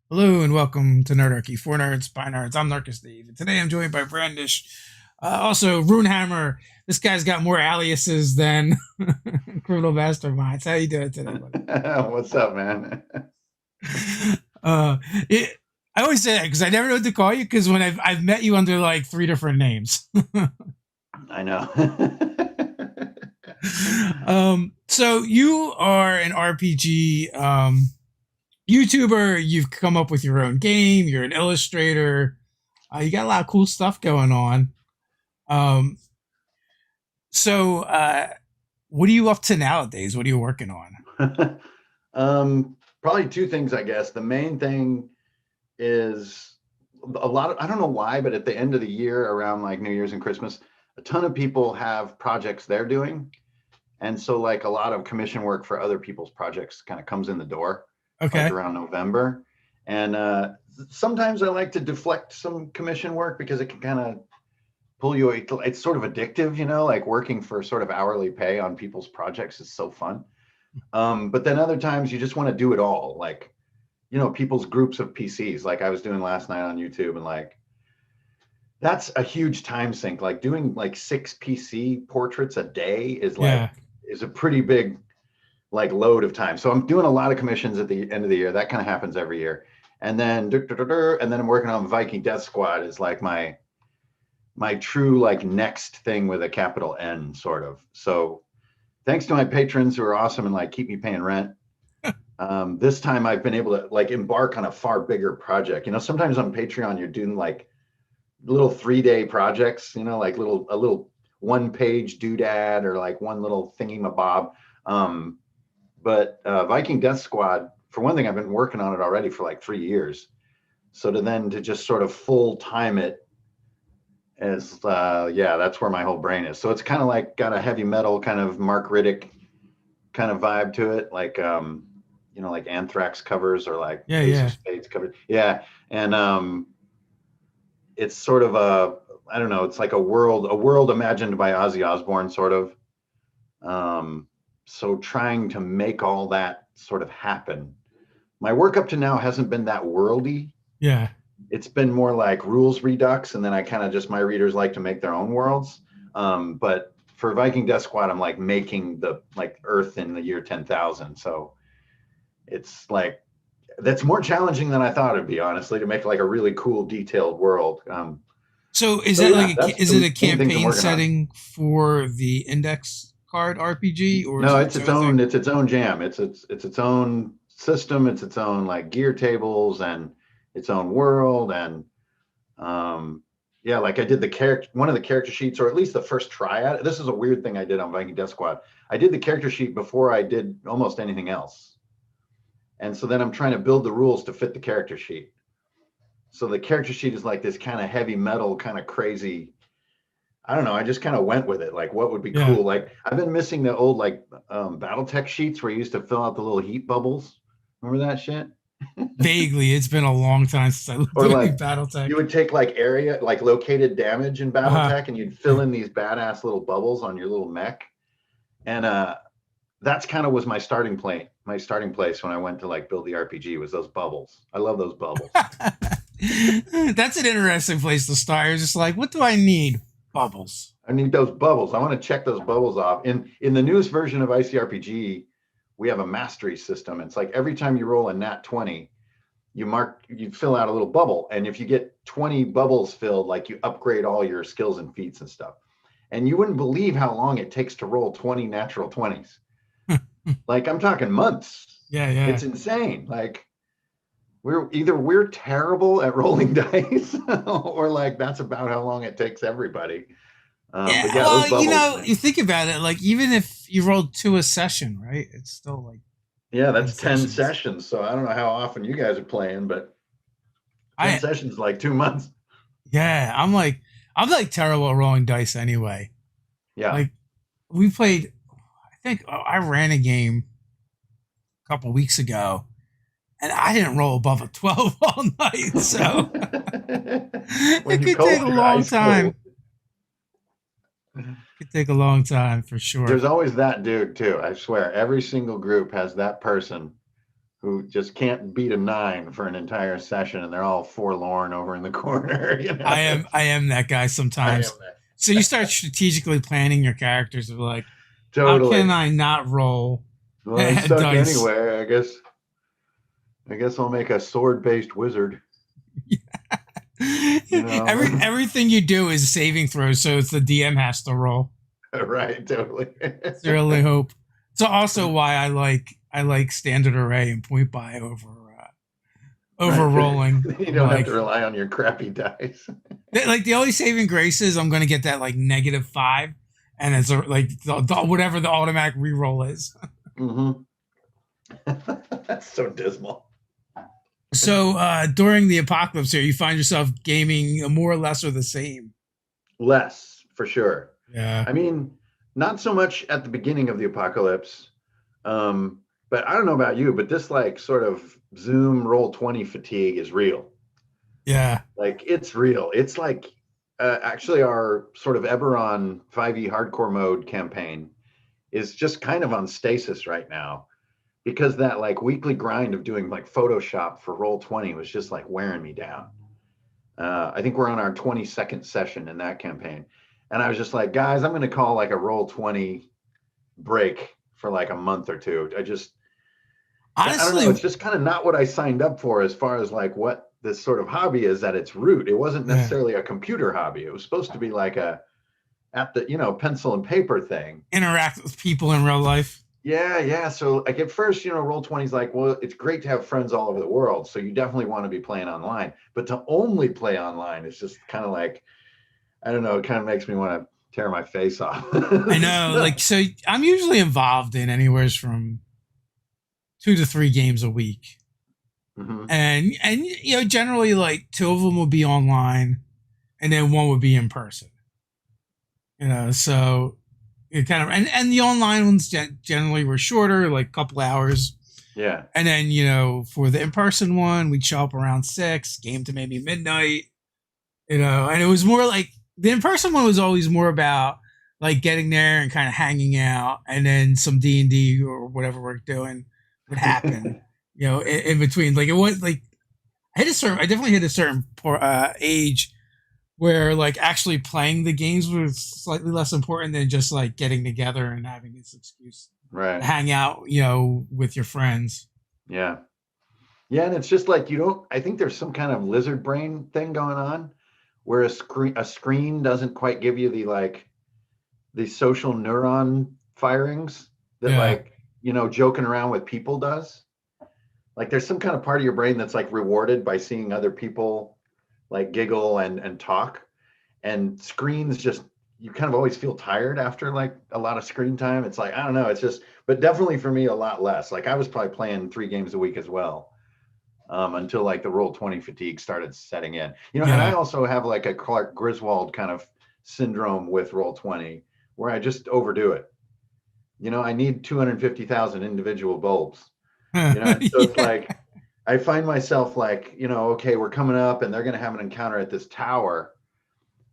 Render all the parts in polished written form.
Hello and welcome to Nerdarchy. For nerds, by nerds. I'm Narcus Dave, and today I'm joined by Brandish. Also, Rune Hammer. This guy's got more aliases than Criminal Masterminds. How you doing today, buddy? What's up, man? Uh, it, I always say that because I never know what to call you. Because when I've met you under like three different names. I know. So you are an RPG YouTuber. You've come up with your own game. You're an illustrator. You got a lot of cool stuff going on. Um, so, what are you up to nowadays? What are you working on? Probably two things, I guess. The main thing is I don't know why, but at the end of the year, around like New Year's and Christmas, a ton of people have projects they're doing. And so, like, a lot of commission work for other people's projects kind of comes in the door, like Okay. around November. And sometimes I like to deflect some commission work because it can kind of pull you. It's sort of addictive, like working for sort of hourly pay on people's projects is so fun. But then other times you just want to do it all, like, people's groups of PCs, like I was doing last night on YouTube, and like that's a huge time sink. Like doing like 6 PC portraits a day Yeah. is a pretty big like load of time. So I'm doing a lot of commissions at the end of the year. That kind of happens every year. And then I'm working on Viking Death Squad is like my true like next thing with a capital N sort of. So thanks to my patrons who are awesome and like keep me paying rent. This time I've been able to like embark on a far bigger project. Sometimes on Patreon you're doing like little 3-day projects, like a little 1-page doodad or like one little thingy mabob. But Viking Death Squad, for one thing, I've been working on it already for like 3 years. So to just sort of full time it is, yeah, that's where my whole brain is. So it's kind of like got a heavy metal kind of Mark Riddick kind of vibe to it, like like Anthrax covers or like Yeah. Ace of Yeah. Spades covers. Yeah, and it's sort of I don't know, it's like a world imagined by Ozzy Osbourne, sort of. Um, so trying to make all that sort of happen. My work up to now hasn't been that worldy. Yeah. It's been more like rules redux, and then I kind of just my readers like to make their own worlds. But for Viking Death Squad, I'm like making the like Earth in the year 10,000. So it's like that's more challenging than I thought it'd be, honestly, to make like a really cool detailed world. So is So that yeah, like that's is it the a main things I'm campaign working on. setting for the index card RPG or is No, it it's its its own own. thing? It's its own jam. It's its own system. It's its own like gear tables and its own world. And um, yeah, like I did the character one of the character sheets, or at least the first try at it. This is a weird thing I did on Viking Death Squad. I did the character sheet before I did almost anything else, and so then I'm trying to build the rules to fit the character sheet. So the character sheet is like this kind of heavy metal, kind of crazy. I don't know. I just kind of went with it. Like, what would be Yeah. cool? Like, I've been missing the old like BattleTech sheets where you used to fill out the little heat bubbles. Remember that shit? Vaguely, it's been a long time since I looked Or at any like BattleTech. you would take like area, like located damage in Uh BattleTech, and you'd fill huh. in these badass little bubbles on your little mech. And that's kind of was my starting point, my starting place when I went to like build the RPG was those bubbles. I love those bubbles. That's an interesting place to start. You're just like, what do I need? Bubbles. I need those bubbles. I want to check those bubbles off. In the newest version of ICRPG, we have a mastery system. It's like every time you roll a nat 20, you fill out a little bubble. And if you get 20 bubbles filled, like you upgrade all your skills and feats and stuff. And you wouldn't believe how long it takes to roll 20 natural 20s. Like I'm talking months. Yeah, yeah. It's insane. Like we're terrible at rolling dice, or like that's about how long it takes everybody. But Yeah, yeah, those well, bubbles, you man. think about it, like even if you rolled two a session, right? It's still like Yeah, 10 that's 10 sessions. sessions. So I don't know how often you guys are playing, but 10 I sessions is like 2 months. Yeah, I'm like terrible at rolling dice anyway. Yeah. Like we played I think I ran a game a couple weeks ago and I didn't roll above a 12 all night, so When it you could take cold, a you're long ice cold. time. Could take a long time for sure. There's always that dude too. I swear, every single group has that person who just can't beat a 9 for an entire session, and they're all forlorn over in the corner. You know, I am that guy I am sometimes. that. So you start strategically planning your characters of like, how can Totally. I not roll Well, I'm stuck dice? anyway. I guess I'll make a sword-based wizard. You know, Everything you do is saving throws, so it's the DM has to roll. right? Totally. It's the only hope. So also why I like standard array and point buy over Right. rolling. You I'm don't have like to rely on your crappy dice. like the only saving grace is I'm gonna get that like -5, and it's like whatever the automatic reroll is. Hmm. That's so dismal. So during the apocalypse here, you find yourself gaming more or less or the same. Less, for sure. Yeah. I mean, not so much at the beginning of the apocalypse. But I don't know about you, but this like sort of Zoom roll 20 fatigue is real. Yeah. Like it's real. It's like actually our sort of Eberron 5e hardcore mode campaign is just kind of on stasis right now because that like weekly grind of doing like Photoshop for roll 20 was just like wearing me down. I think we're on our 22nd session in that campaign. And I was just like, guys, I'm going to call like a roll 20 break for like a month or two. I don't know. It's Honestly, just kind of not what I signed up for as far as like what this sort of hobby is at its root. It wasn't yeah. necessarily a computer hobby. It was supposed to be like a at the pencil and paper thing. Interact with people in real life. Yeah, yeah. So like at first, roll 20 is like, well, it's great to have friends all over the world. So you definitely want to be playing online. But to only play online is just kind of like, I don't know, it kind of makes me want to tear my face off. I know, like so I'm usually involved in anywhere from 2 to 3 games a week. Hmm. And generally like 2 of them would be online and then one would be in person. So it kind of and the online ones generally were shorter, like a couple hours. Yeah. And then, for the in person one, we'd show up around 6, game to maybe midnight, and it was more like the in person one was always more about like getting there and kind of hanging out, and then some D&D or whatever we're doing would happen, in between. Like it was like I definitely hit a certain age where like actually playing the games was slightly less important than just like getting together and having this excuse to Right. hang out, with your friends. Yeah. Yeah, and it's just like I think there's some kind of lizard brain thing going on where a screen doesn't quite give you the social neuron firings that Yeah. like, joking around with people does. Like there's some kind of part of your brain that's like rewarded by seeing other people like giggle and talk. And screens just you kind of always feel tired after like a lot of screen time. It's like, I don't know, it's just but definitely for me a lot less. Like I was probably playing 3 games a week as well. Until like the roll 20 fatigue started setting in. And I Yeah. also have like a Clark Griswold kind of syndrome with roll 20 where I just overdo it. I need 250,000 individual bulbs. And so it's Yeah. like I find myself like, okay, we're coming up and they're going to have an encounter at this tower.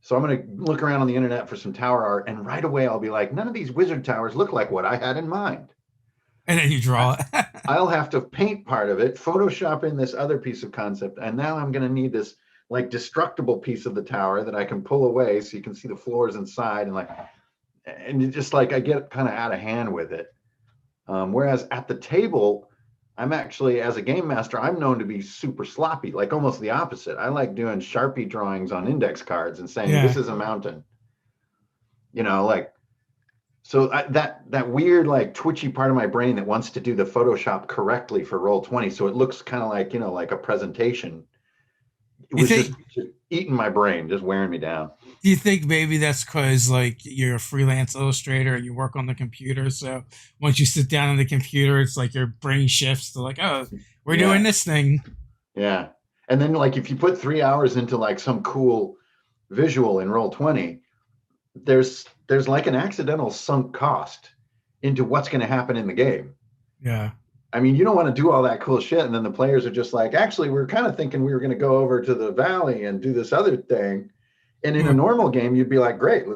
So I'm going to look around on the internet for some tower art, and right away I'll be like, none of these wizard towers look like what I had in mind. And then you I, draw it. I'll have to paint part of it, Photoshop in this other piece of concept, and now I'm going to need this like destructible piece of the tower that I can pull away so you can see the floors inside, and it just like I get kind of out of hand with it. Whereas at the table, I'm actually, as a game master, I'm known to be super sloppy, like almost the opposite. I like doing Sharpie drawings on index cards and saying, this Yeah. is a mountain, like, so that weird, like twitchy part of my brain that wants to do the Photoshop correctly for roll 20. So it looks kind of like, like a presentation. It You was just think eating my brain, just wearing me down. do you think maybe that's because like you're a freelance illustrator and you work on the computer, so once you sit down on the computer it's like your brain shifts to like, oh, we're doing Yeah. this thing. Yeah. And then like, if you put 3 hours into like some cool visual in roll 20, there's like an accidental sunk cost into what's going to happen in the game. Yeah. I mean, you don't want to do all that cool shit, and then the players are just like, actually, we are kind of thinking we were going to go over to the valley and do this other thing. And in a normal game, you'd be like, great,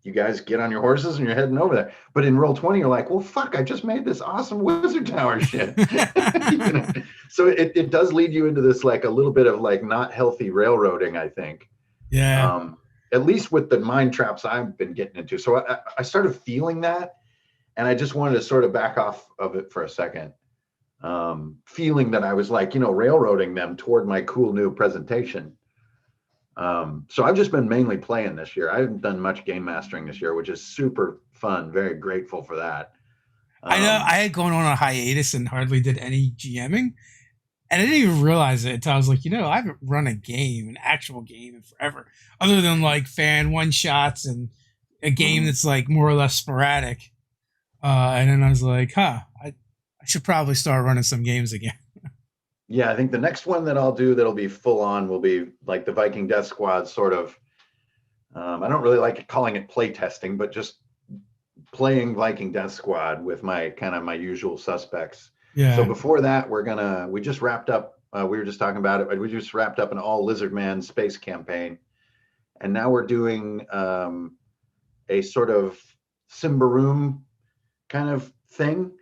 you guys get on your horses and you're heading over there. But in Roll20, you're like, well, fuck, I just made this awesome wizard tower shit. You know? So it does lead you into this like a little bit of like not healthy railroading, I think. Yeah. At least with the mind traps I've been getting into. So I started feeling that, and I just wanted to sort of back off of it for a second. Feeling that I was like, railroading them toward my cool new presentation. So I've just been mainly playing this year. I haven't done much game mastering this year, which is super fun. Very grateful for that. I know I had gone on a hiatus and hardly did any GMing. And I didn't even realize it until I was like, I haven't run a game, an actual game in forever, other than like fan one shots and a game that's like more or less sporadic. And then I was like, I should probably start running some games again. Yeah, I think the next one that I'll do that'll be full on will be like the Viking Death Squad sort of. I don't really like calling it play testing, but just playing Viking Death Squad with my usual suspects. Yeah. So before that, we just wrapped up, we were just talking about it, we just wrapped up an all Lizardman space campaign. And now we're doing a sort of Symbaroum kind of thing.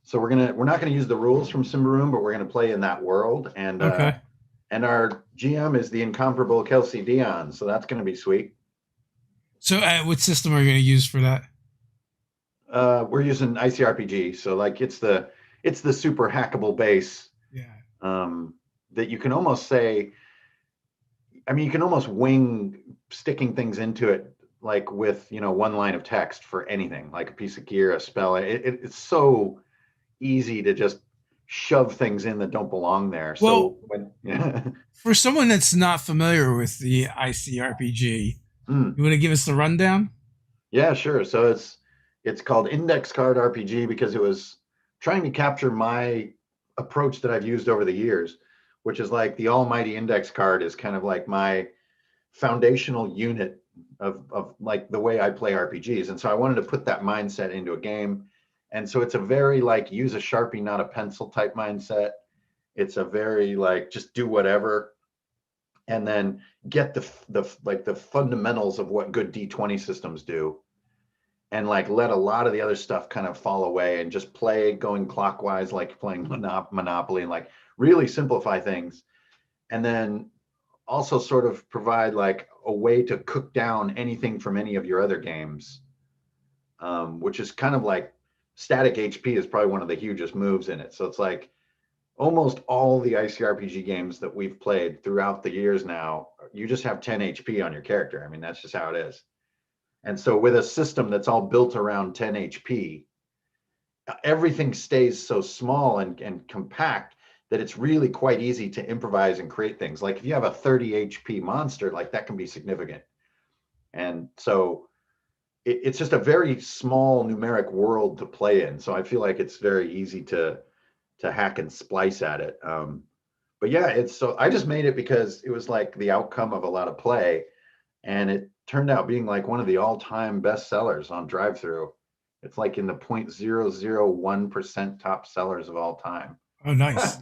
So we're not gonna use the rules from Symbaroum, but we're gonna play in that world. And and our GM is the incomparable Kelsey Dion, so that's gonna be sweet. So what system are you gonna use for that? We're using ICRPG, so like it's the super hackable base. Yeah. That you can almost say, I mean, you can almost wing sticking things into it, like with one line of text for anything, like a piece of gear, a spell. It's so easy to just shove things in that don't belong there. Well, so for someone that's not familiar with the ICRPG, you want to give us the rundown? Yeah, sure. So it's called Index Card RPG because it was trying to capture my approach that I've used over the years, which is like the almighty index card is kind of like my foundational unit of like the way I play RPGs. And so I wanted to put that mindset into a game. And so it's a very like use a Sharpie, not a pencil type mindset. It's a very like just do whatever, and then get the fundamentals of what good D20 systems do, and like let a lot of the other stuff kind of fall away and just play going clockwise, like playing Monopoly, and like really simplify things. And then also sort of provide like a way to cook down anything from any of your other games, which is kind of like static HP is probably one of the hugest moves in it. So it's like almost all the ICRPG games that we've played throughout the years now, you just have 10 HP on your character. I mean, that's just how it is. And so with a system that's all built around 10 HP, everything stays so small and compact that it's really quite easy to improvise and create things. Like if you have a 30 HP monster, like that can be significant. And so it's just a very small numeric world to play in. So I feel like it's very easy to hack and splice at it. But yeah, I just made it because it was like the outcome of a lot of play, and it turned out being like one of the all-time best sellers on drive-through. It's like in the 0.001% top sellers of all time. Oh, nice.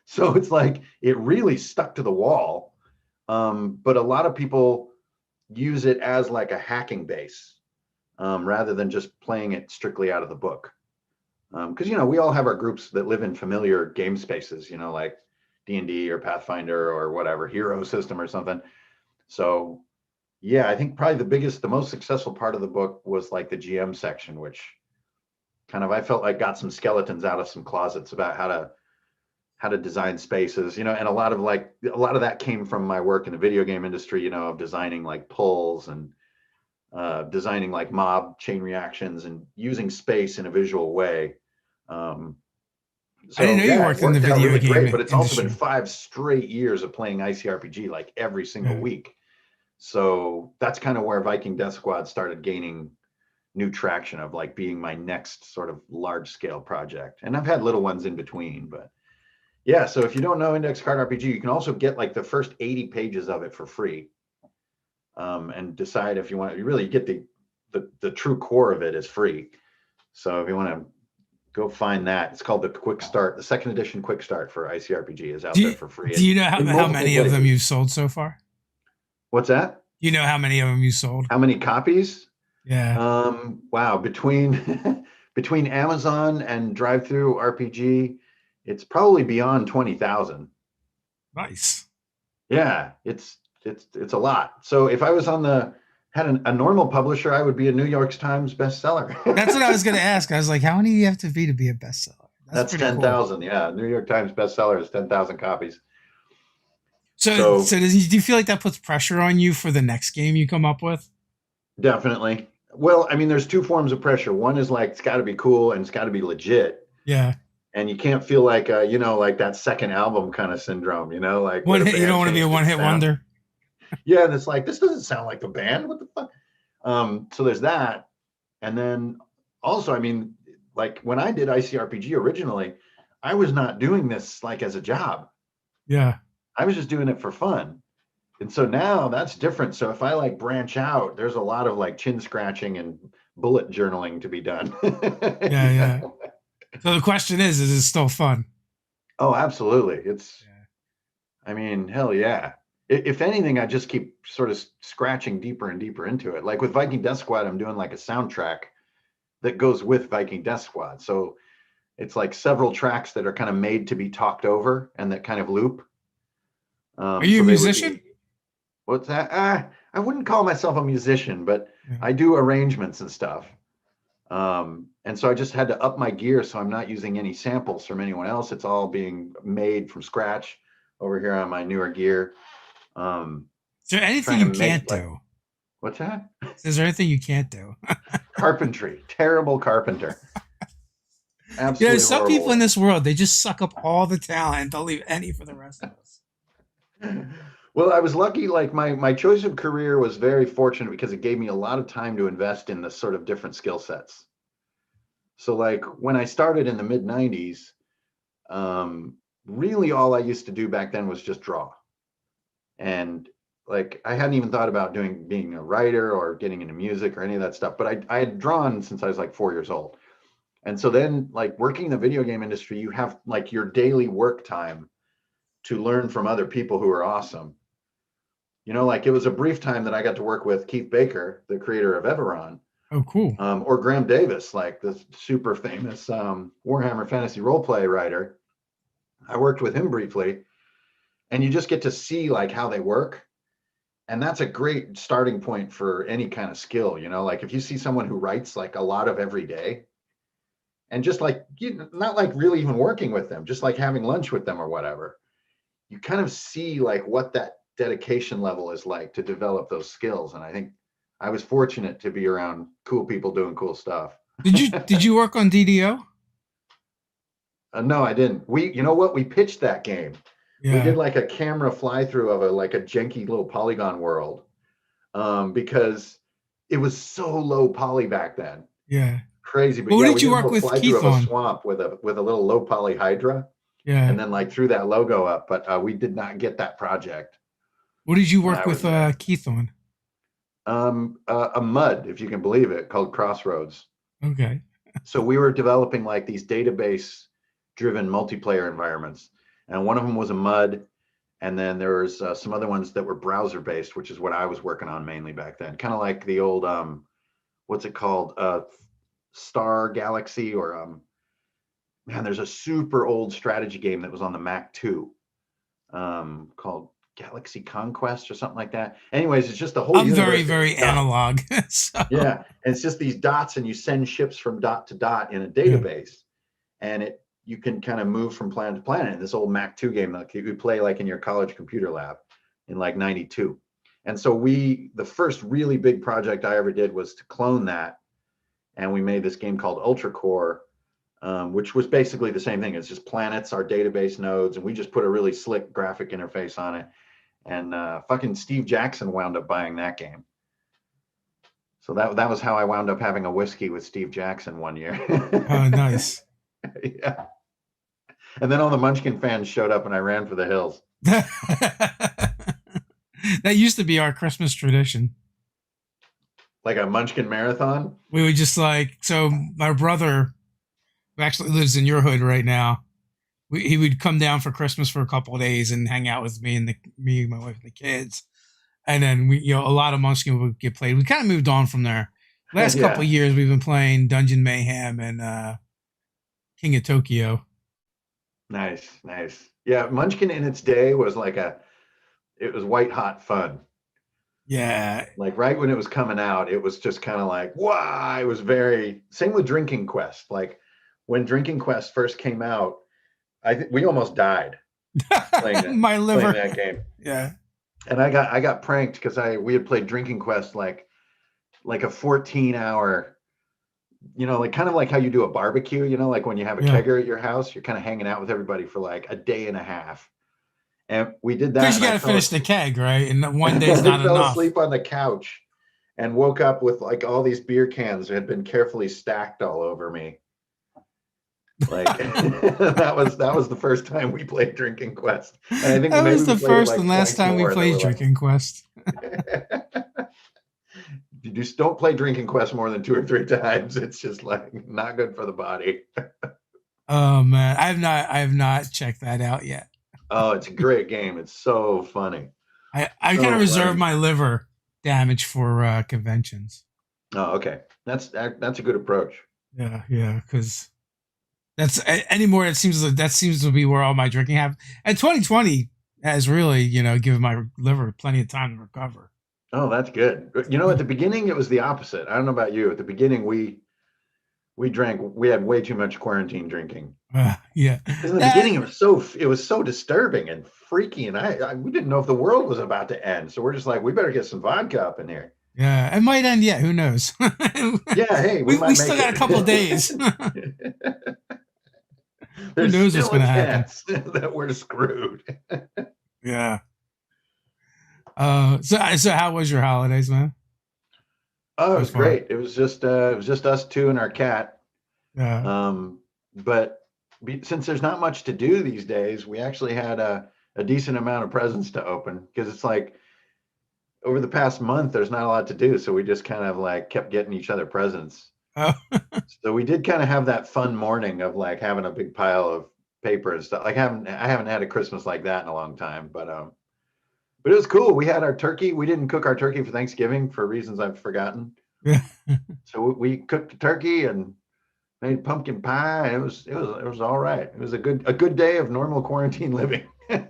So it's like it really stuck to the wall. But a lot of people use it as like a hacking base, rather than just playing it strictly out of the book. Because we all have our groups that live in familiar game spaces, like D&D or Pathfinder or whatever, Hero System or something. So yeah, I think probably the most successful part of the book was like the GM section, which kind of I felt like got some skeletons out of some closets about how to design spaces, and a lot of that came from my work in the video game industry, of designing like pulls and designing like mob chain reactions and using space in a visual way. So I didn't know you worked in the video game great, but it's industry. also been 5 straight years of playing ICRPG like every single week. So that's kind of where Viking Death Squad started gaining new traction of like being my next sort of large scale project. And I've had little ones in between, but yeah. So if you don't know Index Card RPG, you can also get like the first 80 pages of it for free. And decide if you want to really get the true core of it is free. So if you want to go find that, it's called the Quick Start. The second edition Quick Start for ICRPG is out there for free. Do you know how many of them you've sold so far? What's that? You know how many of them you sold? How many copies? Yeah. Wow, between between Amazon and drive-through RPG, it's probably beyond 20,000. Nice. Yeah, it's a lot. So if I was on the had a normal publisher, I would be a New York Times bestseller. That's what I was gonna ask. I was like, how many do you have to be a bestseller? That's That's pretty cool. 10,000. Yeah, New York Times bestseller is 10,000 copies. So, So so do you feel like that puts pressure on you for the next game you come up with? definitely. Well, I mean, there's two forms of pressure. One is like it's got to be cool and it's got to be legit, Yeah. and you can't feel like like that second album kind of syndrome, like where One the hit. You don't band want to be a changed one its hit sound. wonder. Yeah, and it's like this doesn't sound like the band. What the fuck? So there's that, and then also, I mean, like when I did ICRPG originally, I was not doing this like as a job. Yeah. I was just doing it for fun. And so now that's different. So if I like branch out, there's a lot of like chin scratching and bullet journaling to be done. Yeah. Yeah. So the question is it still fun? Oh, absolutely. Yeah. I mean, hell yeah. If anything, I just keep sort of scratching deeper and deeper into it. Like with Viking Death Squad, I'm doing like a soundtrack that goes with Viking Death Squad. So it's like several tracks that are kind of made to be talked over and that kind of loop. Are you So a they would musician? be, what's that? I wouldn't call myself a musician, but Yeah. I do arrangements and stuff. And so I just had to up my gear so I'm not using any samples from anyone else. It's all being made from scratch over here on my newer gear. Is there anything Trying to you make can't like, do? what's that? Is there anything you can't do? Carpentry, terrible carpenter, Yeah, absolutely some people in horrible. this world, they just suck up all the talent and don't leave any for the rest of us. Well, I was lucky. Like my choice of career was very fortunate because it gave me a lot of time to invest in the sort of different skill sets. So like when I started in the mid '90s, um, really all I used to do back then was just draw. And like I hadn't even thought about being a writer or getting into music or any of that stuff. But I had drawn since I was like 4 years old. And so then like working in the video game industry, you have like your daily work time to learn from other people who are awesome. Like it was a brief time that I got to work with Keith Baker, the creator of Everon, Oh, cool. or Graham Davis, like the super famous Warhammer fantasy roleplay writer. I worked with him briefly, and you just get to see like how they work. And that's a great starting point for any kind of skill, like if you see someone who writes like a lot of every day and just like, not like really even working with them, just like having lunch with them or whatever, you kind of see like what that dedication level is like to develop those skills. And I think I was fortunate to be around cool people doing cool stuff. Did you work on DDO? No, I didn't. You know what? We pitched that game. We did Yeah. like a camera fly through of a janky little polygon world, because it was so low poly back then. Yeah. Crazy, but Well, what yeah, did we you did a work whole with fly through Keith of a on? swamp with a little low poly Hydra, Yeah. and then like threw that logo up. But we did not get that project What did you when work I with was there. Keith on? A mud, if you can believe it, called Crossroads. Okay. So we were developing like these database driven multiplayer environments, and one of them was a mud. And then there was some other ones that were browser based, which is what I was working on mainly back then. Kind of like the old what's it called? Star Galaxy, or man, there's a super old strategy game that was on the Mac 2, called Galaxy Conquest or something like that. Anyways, it's just the whole I'm very, universe is very dot. analog. So, Yeah, and it's just these dots, and you send ships from dot to dot in a yeah. database, and you can kind of move from planet to planet. In this old Mac 2 game that you play like in your college computer lab in like '92. And so the first really big project I ever did was to clone that, and we made this game called Ultra Core, which was basically the same thing. It's just planets, our database nodes, and we just put a really slick graphic interface on it. And fucking Steve Jackson wound up buying that game. So that was how I wound up having a whiskey with Steve Jackson one year. Oh, nice. Yeah. And then all the Munchkin fans showed up, and I ran for the hills. That used to be our Christmas tradition. Like a Munchkin marathon. We would just so my brother, who actually lives in your hood right now, he would come down for Christmas for a couple of days and hang out with me, my wife, and the kids. And then a lot of Munchkin would get played. We kind of moved on from there. Last couple Yeah, of years, we've been playing Dungeon Mayhem and King of Tokyo. nice, nice. Yeah, Munchkin in its day was like it was white hot fun. Yeah, Like right when it was coming out, it was just kind of like, wow, it was very same with Drinking Quest. Like when Drinking Quest first came out, we almost died playing that my playing liver. that game. Yeah. And I got pranked because I we had played Drinking Quest like a 14-hour, like kind of like how you do a barbecue, like when you have a Yeah. kegger at your house, you're kind of hanging out with everybody for like a day and a half. And we did that Because you and got to finish the keg, right? And one day's I not fell enough. asleep on the couch and woke up with like all these beer cans that had been carefully stacked all over me. Like that was the first time we played Drinking Quest. And I think That maybe was we the played it first like and last twice time we more and there played were like Drinking Quest. you just don't play Drinking Quest more than 2 or 3 times. It's just like not good for the body. Oh man, I have not checked that out yet. Oh, it's a great game. It's so funny. I kind So of reserve funny. my liver damage for conventions. Oh, okay. That's a good approach. Yeah, yeah, because that's anymore. It seems like that seems to be where all my drinking happens. And 2020 has really, given my liver plenty of time to recover. Oh, that's good. At the beginning it was the opposite. I don't know about you. At the beginning we had way too much quarantine drinking. Yeah, Because in the that beginning it was so disturbing and freaky, and we didn't know if the world was about to end. So we're just like, we better get some vodka up in here. yeah, it might end yet. Who knows? Yeah, hey, we we might still make got a couple days. it. Who There's knows what's still a gonna happen? chance that we're screwed. Yeah. So how was your holidays, man? Oh, it So was far. great. It was just us two and our cat. Yeah. But since there's not much to do these days, we actually had a decent amount of presents to open because it's like over the past month, there's not a lot to do. So we just kind of like kept getting each other presents. Oh, So we did kind of have that fun morning of like having a big pile of paper and stuff. Like I haven't had a Christmas like that in a long time, but it was cool. We had our turkey. We didn't cook our turkey for Thanksgiving for reasons I've forgotten. yeah. So we cooked the turkey and made pumpkin pie. It was all right. It was a good day of normal quarantine living. My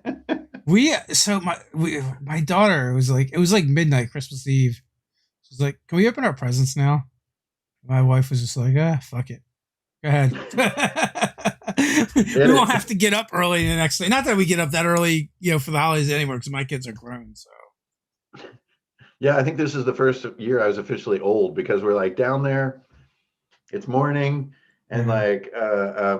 daughter it was like midnight Christmas Eve. She's like, "Can we open our presents now?" My wife was just like, fuck it. Go ahead." We won't have to get up early the next day. Not that we get up that early, for the holidays anymore, because my kids are grown. So Yeah, I think this is the first year I was officially old because we're like down there. It's morning, and yeah, like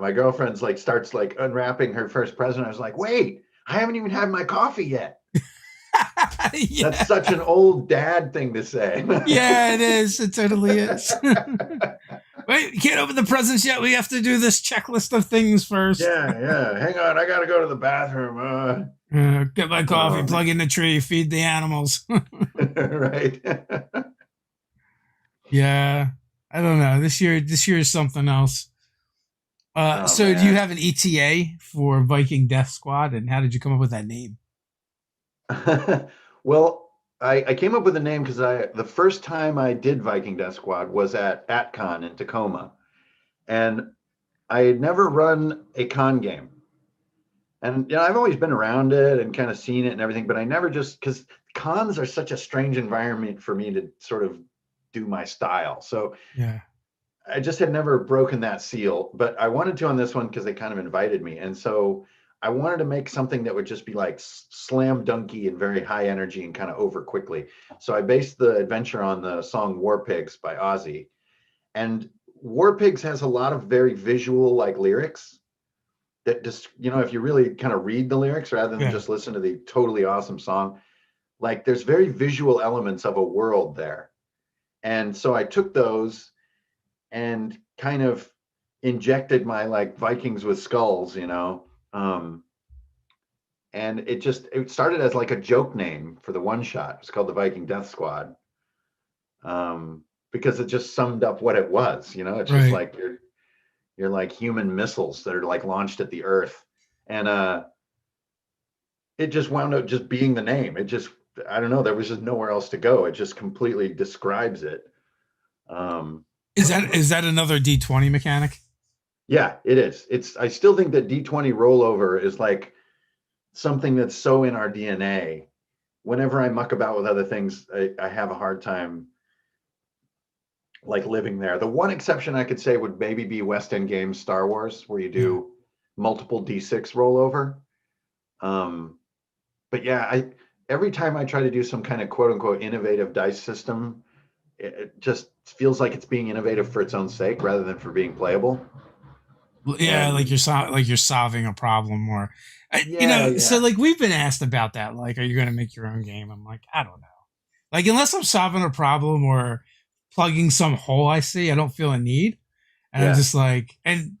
my girlfriend's like starts like unwrapping her first present. I was like, wait, I haven't even had my coffee yet. That's yeah, such an old dad thing to say. yeah. It is. It totally is. Wait, you can't open the presents yet. We have to do this checklist of things first. Yeah, yeah. Hang on, I gotta go to the bathroom. Get my coffee, Oh plug in the tree, feed the animals. right. Yeah, I don't know. This year is something else. Oh So do you man. have an ETA for Viking Death Squad, and how did you come up with that name? Well, I came up with a name because I the first time I did Viking Death Squad was at AtCon in Tacoma, and I had never run a con game. And I've always been around it and kind of seen it and everything, but I never just because cons are such a strange environment for me to sort of do my style. So Yeah, I just had never broken that seal, but I wanted to on this one because they kind of invited me. And so I wanted to make something that would just be like slam dunky and very high energy and kind of over quickly. So I based the adventure on the song War Pigs by Ozzy. And War Pigs has a lot of very visual like lyrics that just, if you really kind of read the lyrics rather than yeah, just listen to the totally awesome song, like there's very visual elements of a world there. And so I took those and kind of injected my like Vikings with skulls. Um, and it started as like a joke name for the one shot. It's called the Viking Death Squad. Because it just summed up what it was. It's just right. like you're like human missiles that are like launched at the earth. And it just wound up just being the name. I don't know, there was just nowhere else to go. It just completely describes it. Um, Is that another D20 mechanic? yeah, it is. I still think that D20 rollover is like something that's so in our DNA. Whenever I muck about with other things, I have a hard time like living there. The one exception I could say would maybe be West End Games Star Wars, where you Yeah. do multiple D6 rollover. But yeah, I every time I try to do some kind of quote unquote innovative dice system, it just feels like it's being innovative for its own sake rather than for being playable. Yeah, like And you're solving a problem, or yeah, so yeah, like we've been asked about that. Like, are you going to make your own game? I'm like, I don't know. Like, unless I'm solving a problem or plugging some hole I see, I don't feel a need. And I'm yeah, just like, and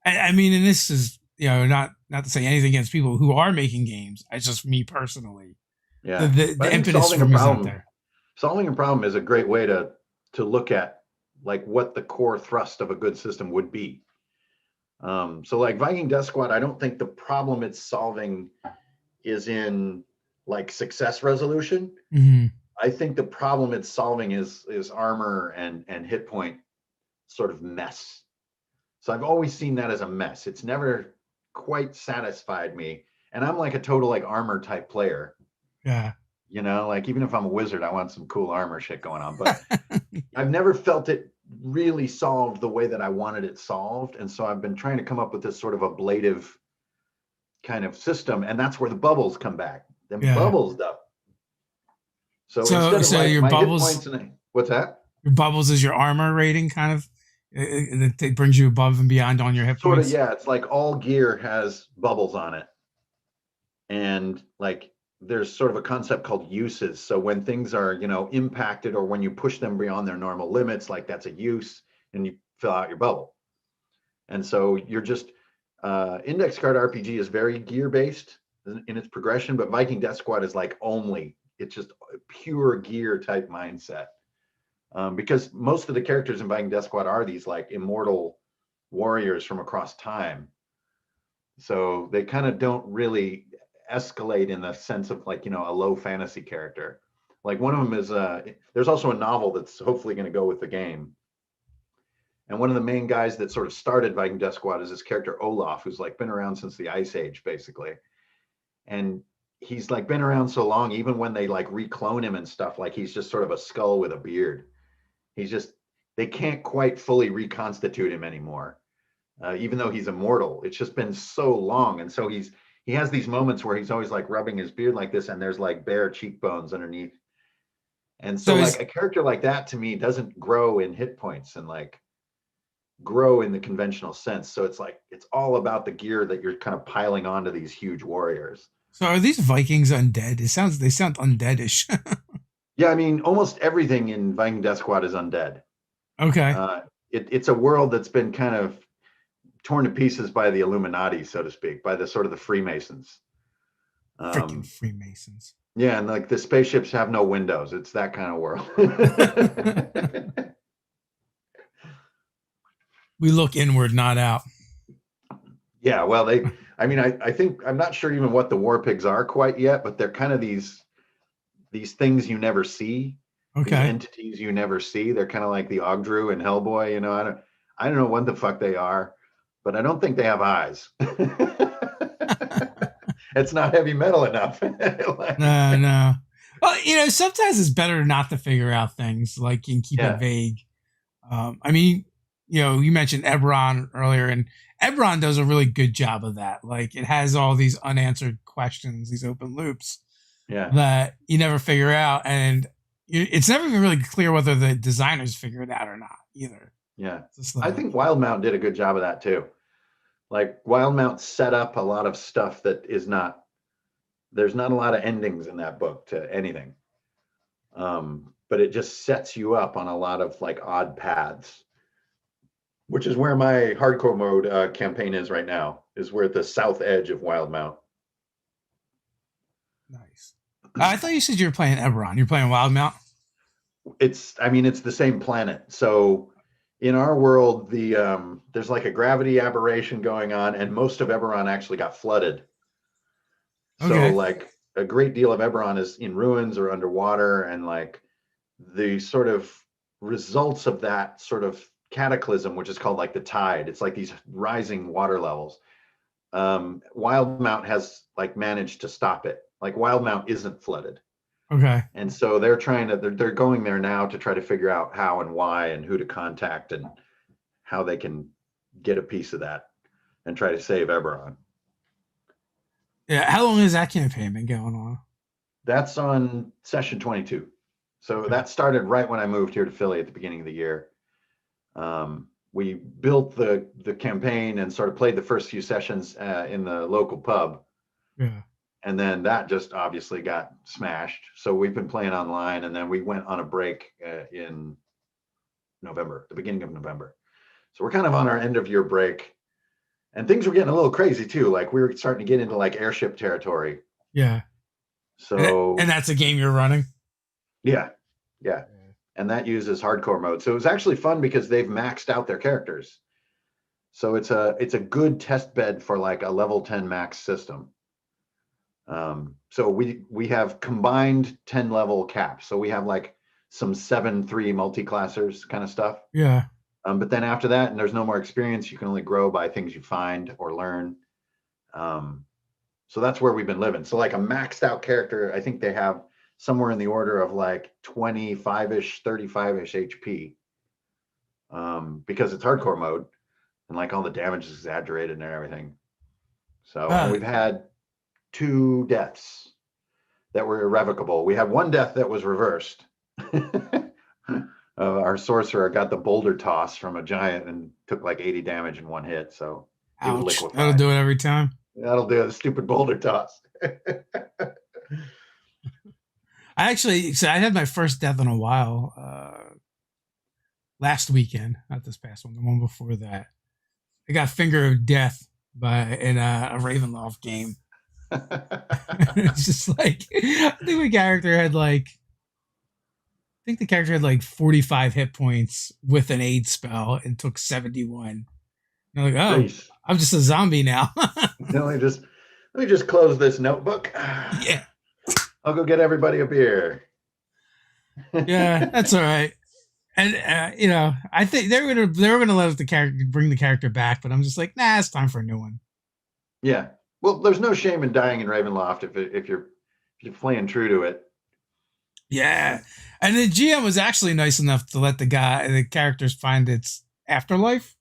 I mean, and this is not to say anything against people who are making games. It's just me personally. The yeah. the, But the I think impetus for me is not there. solving a problem is a great way to look at like what the core thrust of a good system would be. So like Viking Death Squad, I don't think the problem it's solving is in like success resolution. Hmm. I think the problem it's solving is armor and hit point sort of mess. So I've always seen that as a mess. It's never quite satisfied me. And I'm like a total like armor type player. Yeah. Like even if I'm a wizard, I want some cool armor shit going on. But I've never felt it really solved the way that I wanted it solved. And so I've been trying to come up with this sort of ablative kind of system. And that's where the bubbles come back. Then Yeah. bubbles up. So So instead of so like my hit points and what's that? your bubbles is your armor rating kind of. It brings you above and beyond on your hit Sort of, points. yeah. It's like all gear has bubbles on it. And like there's sort of a concept called uses. So when things are, impacted or when you push them beyond their normal limits, like that's a use and you fill out your bubble. And so you're just index card RPG is very gear based in its progression, but Viking Death Squad is like only it's just a pure gear type mindset. Because most of the characters in Viking Death Squad are these like immortal warriors from across time. So they kind of don't really escalate in the sense of like, a low fantasy character. Like one of them is there's also a novel that's hopefully going to go with the game. And one of the main guys that sort of started Viking Death Squad is this character Olaf, who's like been around since the Ice Age, basically. And he's like been around so long, even when they like reclone him and stuff, like he's just sort of a skull with a beard. He's just they can't quite fully reconstitute him anymore, even though he's immortal. It's just been so long, and so he has these moments where he's always like rubbing his beard like this, and there's like bare cheekbones underneath. And so So like is a character like that to me doesn't grow in hit points and like grow in the conventional sense. So it's like it's all about the gear that you're kind of piling onto these huge warriors. so are these Vikings undead? They sound undeadish. Yeah, I mean, almost everything in Viking Death Squad is undead. Okay. Uh, it's a world that's been kind of torn to pieces by the Illuminati, so to speak, by the sort of the Freemasons. Freaking Um, Freemasons. yeah, and like the spaceships have no windows. It's that kind of world. We look inward, not out. Yeah, well, I mean, I think I'm not sure even what the war pigs are quite yet, but they're kind of these things you never see, these Okay. entities you never see. They're kind of like the Ogdru and Hellboy. I don't know what the fuck they are, but I don't think they have eyes. It's not heavy metal enough. No, no. Well, sometimes it's better not to figure out things like and keep it Yeah, vague. I mean, you mentioned Ebron earlier, and Ebron does a really good job of that. Like, it has all these unanswered questions, these open loops yeah, that you never figure out, and it's never even really clear whether the designers figure it out or not either. yeah. It's just I like, think Wildmount did a good job of that too. Like Wildmount set up a lot of stuff that is not. There's not a lot of endings in that book to anything. But it just sets you up on a lot of like odd paths, which is where my hardcore mode campaign is right now. Is we're at the south edge of Wildmount. nice. I thought you said you were playing Eberron. You're playing Wildmount. I mean, it's the same planet. So in our world, there's like a gravity aberration going on, and most of Eberron actually got flooded. So Okay. like a great deal of Eberron is in ruins or underwater, and like the sort of results of that sort of cataclysm, which is called like the tide. It's like these rising water levels. Wildmount has like managed to stop it. Like Wildmount isn't flooded. Okay. And so they're going there now to try to figure out how and why and who to contact and how they can get a piece of that and try to save Eberron. Yeah. How long has that campaign been going on? That's on session 22. So Okay. that started right when I moved here to Philly at the beginning of the year. We built the campaign and sort of played the first few sessions in the local pub. Yeah. And then that just obviously got smashed. So we've been playing online, and then we went on a break in November, the beginning of November. So we're kind of on our end of year break, and things were getting a little crazy too. Like we were starting to get into like airship territory. Yeah. So And that's a game you're running? yeah, and that uses hardcore mode. So it was actually fun because they've maxed out their characters. So it's a good test bed for like a level 10 max system. So we have combined 10 level caps. So we have like some 7-3 multi-classers kind of stuff. Yeah. But then after that, and there's no more experience, you can only grow by things you find or learn. So that's where we've been living. So like a maxed out character, I think they have somewhere in the order of like 25-ish, 35-ish HP. Because it's hardcore mode and like all the damage is exaggerated and everything. So and we've had 2 deaths that were irrevocable. We had 1 death that was reversed. Our sorcerer got the boulder toss from a giant and took like 80 damage in 1 hit. So he was ouch. liquefied. That'll do it every time. That'll do it. Stupid boulder toss. I had my first death in a while last weekend, not this past one, the one before that. I got Finger of Death in a Ravenloft game. It's just like I think the character had like 45 hit points with an aid spell and took 71. And I'm like, oh, Jeez. I'm just a zombie now. let me just close this notebook. Yeah. I'll go get everybody a beer. Yeah, that's all right. And I think they were gonna let bring the character back, but I'm just like, nah, it's time for a new one. Yeah. Well, there's no shame in dying in Ravenloft if you're playing true to it. Yeah, and the GM was actually nice enough to let the characters find its afterlife.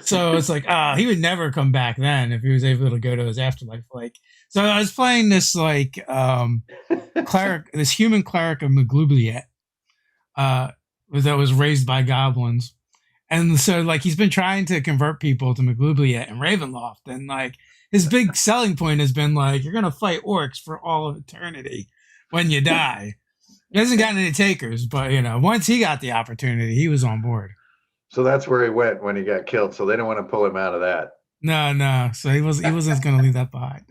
So it's like, he would never come back then if he was able to go to his afterlife. Like, so I was playing this like cleric, this human cleric of Maglubliet, that was raised by goblins, and so like he's been trying to convert people to Maglubliet and Ravenloft, and like his big selling point has been like, you're gonna fight orcs for all of eternity when you die. He hasn't gotten any takers, but once he got the opportunity, he was on board. So that's where he went when he got killed. So they don't want to pull him out of that. No. So he wasn't going to leave that behind.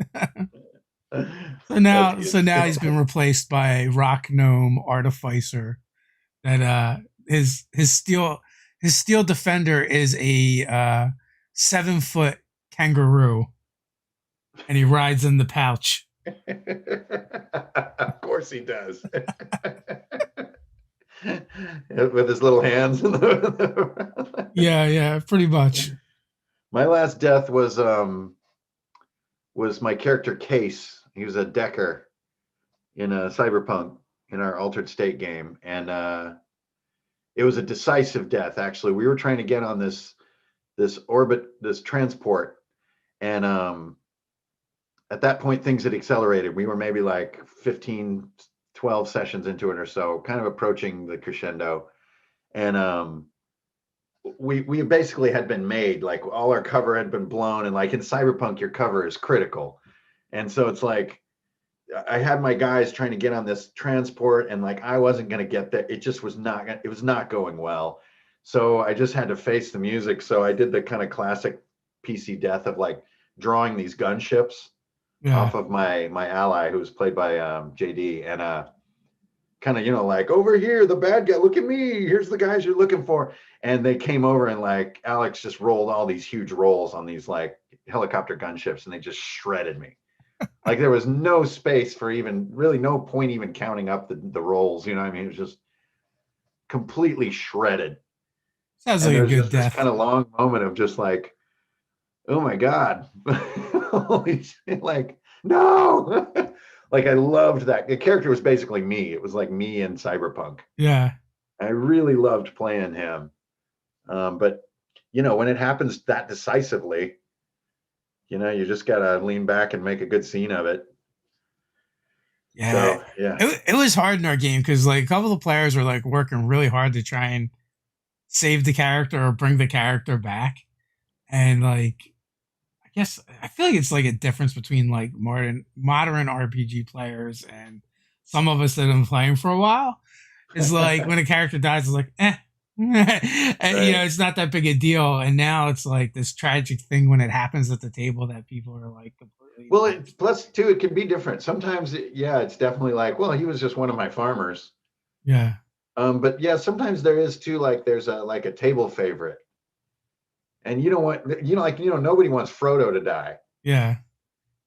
So now he's been replaced by a rock gnome artificer. That his steel defender is a 7-foot kangaroo, and he rides in the pouch. Of course he does. With his little hands. Yeah, pretty much. My last death was my character Case. He was a decker in a Cyberpunk in our Altered State game, and it was a decisive death. Actually, we were trying to get on this transport, and at that point things had accelerated. We were maybe like 15, 12 sessions into it or so, kind of approaching the crescendo, and we basically had been made, like all our cover had been blown, and like in Cyberpunk your cover is critical, and so it's like I had my guys trying to get on this transport, and like I wasn't going to get there. It just was not going well, so I just had to face the music. So I did the kind of classic PC death of like drawing these gunships off of my ally, who was played by JD, and kind of like, over here, the bad guy, look at me, here's the guys you're looking for. And they came over, and like Alex just rolled all these huge rolls on these like helicopter gunships, and they just shredded me. Like there was no space for no point even counting up the rolls, I mean, it was just completely shredded. Sounds And like a there's good just this death. kind of long moment of just like, oh my God. Holy shit, like, no. Like I loved that. The character was basically me. It was like me in Cyberpunk. Yeah. I really loved playing him. But when it happens that decisively, you just gotta lean back and make a good scene of it. Yeah. So yeah. It was hard in our game because like a couple of players were like working really hard to try and save the character or bring the character back. And like I guess I feel like it's like a difference between like modern RPG players and some of us that have been playing for a while. Is like when a character dies, it's like, and, Right. it's not that big a deal. And now it's like this tragic thing when it happens at the table that people are like completely Well, like, plus too, it can be different. Sometimes, yeah, it's definitely like, well, he was just one of my farmers. yeah, But yeah, sometimes there is too, like there's a table favorite, and you don't want, nobody wants Frodo to die. yeah,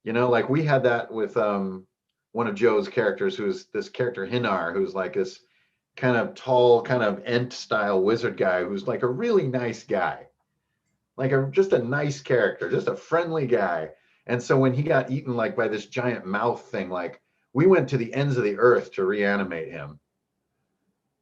Like we had that with one of Joe's characters, who's this character Hinar, who's like this kind of tall, kind of Ent style wizard guy, who's like a really nice guy, like just a nice character, just a friendly guy. And so when he got eaten like by this giant mouth thing, like we went to the ends of the earth to reanimate him.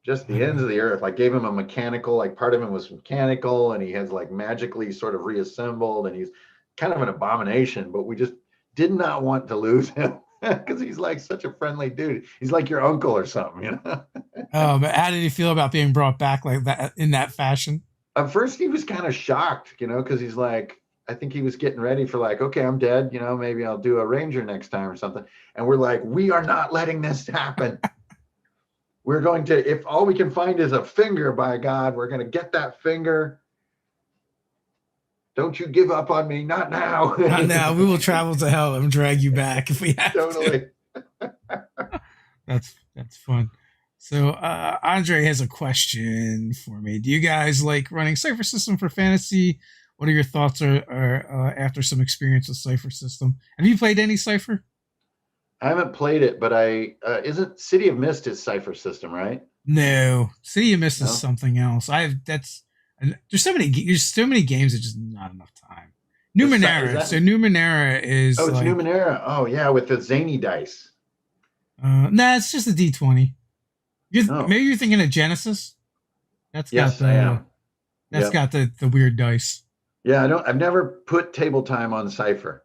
Just the ends of the earth. Like gave him a mechanical, like part of him was mechanical, and he has like magically sort of reassembled, and he's kind of an abomination, but we just did not want to lose him because he's like such a friendly dude. He's like your uncle or something. But how did you feel about being brought back like that in that fashion? At first he was kind of shocked, because he's like, I think he was getting ready for like, okay, I'm dead, maybe I'll do a ranger next time or something. And we're like, we are not letting this happen. We're going to, if all we can find is a finger, by God, we're going to get that finger. Don't you give up on me, not now. Not now. We will travel to hell and drag you back if we have Totally. to. That's fun. So Andre has a question for me. Do you guys like running Cipher System for fantasy? What are your thoughts after some experience with Cipher System? Have you played any Cipher? I haven't played it, but isn't City of Mist is Cipher System, right? No, City of Mist is No? something else. There's so many games. It's just not enough time. Is Numenera. that- So Numenera is Oh, it's like Numenera. Oh, yeah, with the zany dice. nah, it's just a D20. Oh. Maybe you're thinking of Genesis. Yes, I am. That's Yep. got the weird dice. Yeah, I've never put table time on Cipher.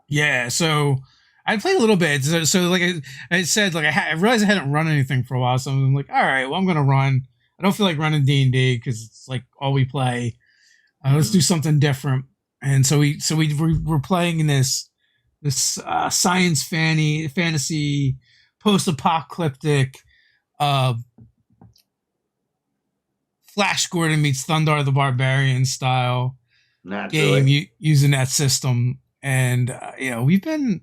Yeah, so I played a little bit. So like I said, like I realized I hadn't run anything for a while, so I'm like, all right, well I'm gonna run. I don't feel like running D&D because it's like all we play. Let's do something different. And so we're playing in this science fantasy post-apocalyptic Flash Gordon meets Thundar the Barbarian style game using that system. And we've been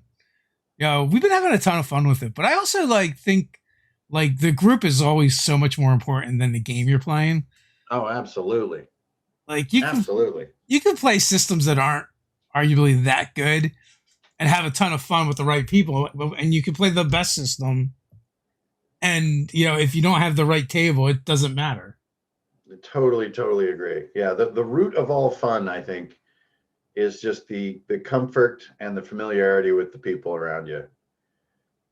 having a ton of fun with it. But I also think like the group is always so much more important than the game you're playing. Oh, absolutely. Like you can play systems that aren't arguably that good and have a ton of fun with the right people, and you can play the best system. And if you don't have the right table, it doesn't matter. Totally agree. Yeah, the root of all fun, I think, is just the comfort and the familiarity with the people around you.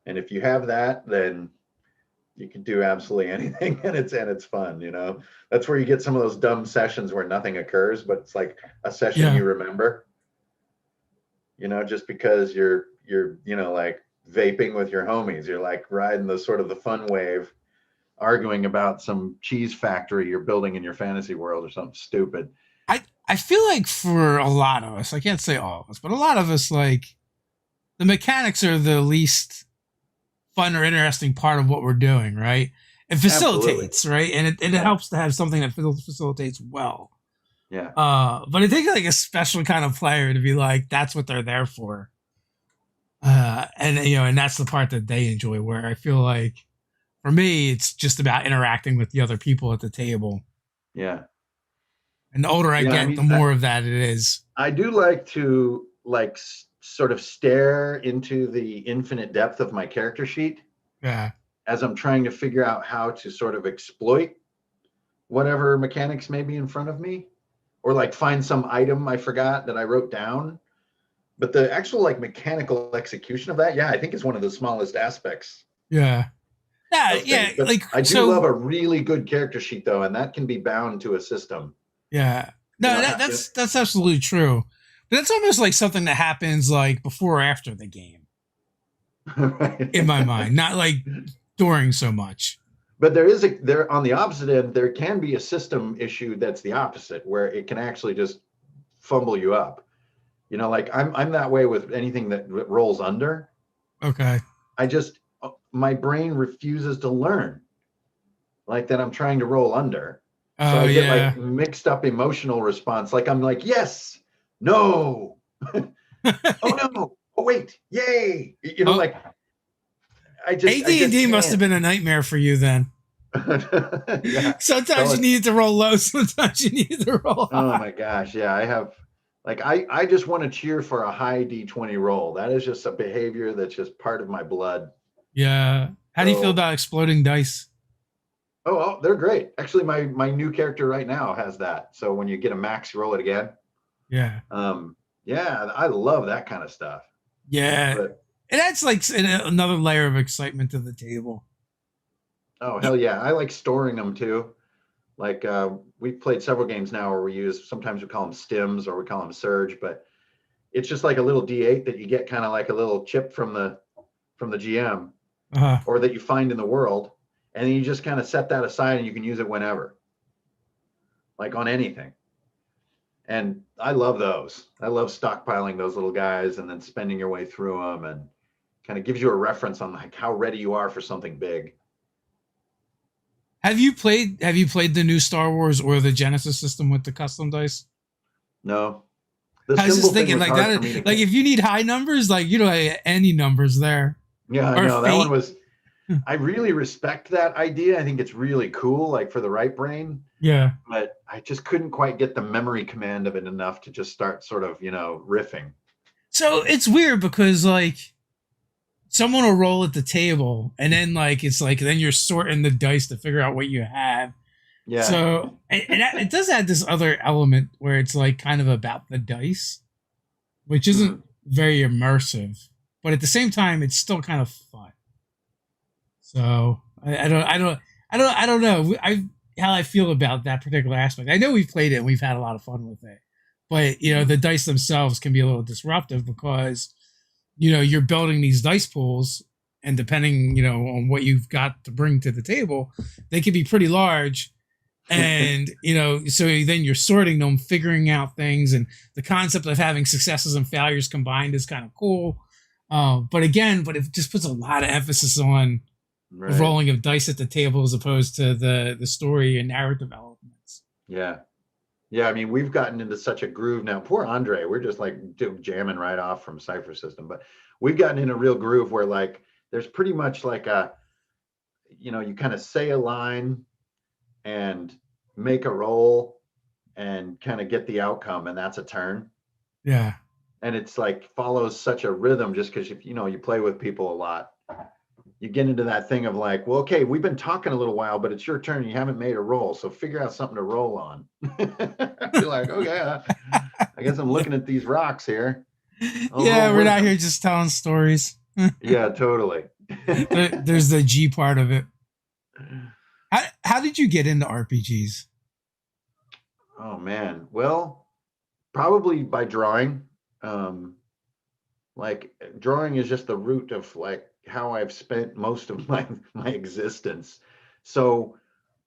And if you have that, then you can do absolutely anything, and it's fun. That's where you get some of those dumb sessions where nothing occurs, but it's like a session you remember. Just because you're like vaping with your homies, you're like riding the sort of the fun wave, arguing about some cheese factory you're building in your fantasy world or something stupid. I feel like for a lot of us, I can't say all of us, but a lot of us, like the mechanics are the least fun or interesting part of what we're doing, right? It facilitates, right? And it helps to have something that facilitates well. Yeah. But it takes like a special kind of player to be like, that's what they're there for. And that's the part that they enjoy, where I feel like for me, it's just about interacting with the other people at the table. Yeah. And the older I get, the more of that it is. I do like to sort of stare into the infinite depth of my character sheet. Yeah. as I'm trying to figure out how to sort of exploit whatever mechanics may be in front of me, or like find some item I forgot that I wrote down. But the actual like mechanical execution of that, yeah, I think is one of the smallest aspects Yeah. Yeah, of yeah. things. But Like I do love so. a really good character sheet though, and that can be bound to a system. Yeah. You No, know, that's absolutely true. But that's almost like something that happens like before or after the game in my right. mind, not like during so much. But there on the opposite end, there can be a system issue that's the opposite, where it can actually just fumble you up. You know, like I'm that way with anything that rolls under. Okay. I just my brain refuses to learn like that I'm trying to roll under. So Oh I get yeah. like mixed up emotional response. Like I'm like, yes, no, oh no, oh wait, yay. You know, Oh, like I just AD&D must have can't. been a nightmare for you then. Yeah. Sometimes Tell you it. needed to roll low, sometimes you needed to roll Oh high. my gosh. Yeah. I have like I just want to cheer for a high D20 roll. That is just a behavior that's just part of my blood. Yeah. How do you feel So about exploding dice? they're great. Actually, my new character right now has that. So when you get a max, you roll it again. Yeah. Um, yeah, I love that kind of stuff. Yeah. But It adds like another layer of excitement to the table. oh hell yeah, I like storing them too. Like we've played several games now where we use sometimes we call them stims or we call them surge, but it's just like a little D8 that you get kind of like a little chip from the GM Uh, or that you find in the world, and then you just kind of set that aside and you can use it whenever, like on anything. And I love those. I love stockpiling those little guys and then spending your way through them, and kind of gives you a reference on like how ready you are for something big. have you played the new Star Wars or the Genesis system with the custom dice? No, the I was just symbol thing thinking was like hard for me to like get. if you need high numbers, like you know like, any numbers there Yeah, I or know that one fate. was. I really respect that idea. I think it's really cool, like for the right brain, Yeah. but I just couldn't quite get the memory command of it enough to just start sort of, riffing. So it's weird because like someone will roll at the table and then like it's like then you're sorting the dice to figure out what you have. Yeah. So it does add this other element where it's like kind of about the dice, which isn't Mhm. very immersive, but at the same time it's still kind of fun. So I don't know how I feel about that particular aspect. I know we've played it and we've had a lot of fun with it, but you know Mhm. the dice themselves can be a little disruptive because you know you're building these dice pools, and depending you know on what you've got to bring to the table, they can be pretty large. And you know, so then you're sorting them, figuring out things, and the concept of having successes and failures combined is kind of cool. But it just puts a lot of emphasis on the Right. rolling of dice at the table as opposed to the story and narrative elements. Yeah. Yeah. I mean, we've gotten into such a groove now. Poor Andre, we're just like jamming right off from Cypher System, but we've gotten in a real groove where like there's pretty much like you kind of say a line and make a roll and kind of get the outcome, and that's a turn. Yeah. And it's like follows such a rhythm just because you play with people a lot. You get into that thing of like, well, okay, we've been talking a little while, but it's your turn. You haven't made a roll, so figure out something to roll on. You're like, okay, I guess I'm looking at these rocks here. I'll Yeah, roll we're not here wisdom. just telling stories. Yeah, totally. There's the G part of it. How did you get into RPGs? Oh man, well, probably by drawing. Um, like drawing is just the root of like how I've spent most of my existence. So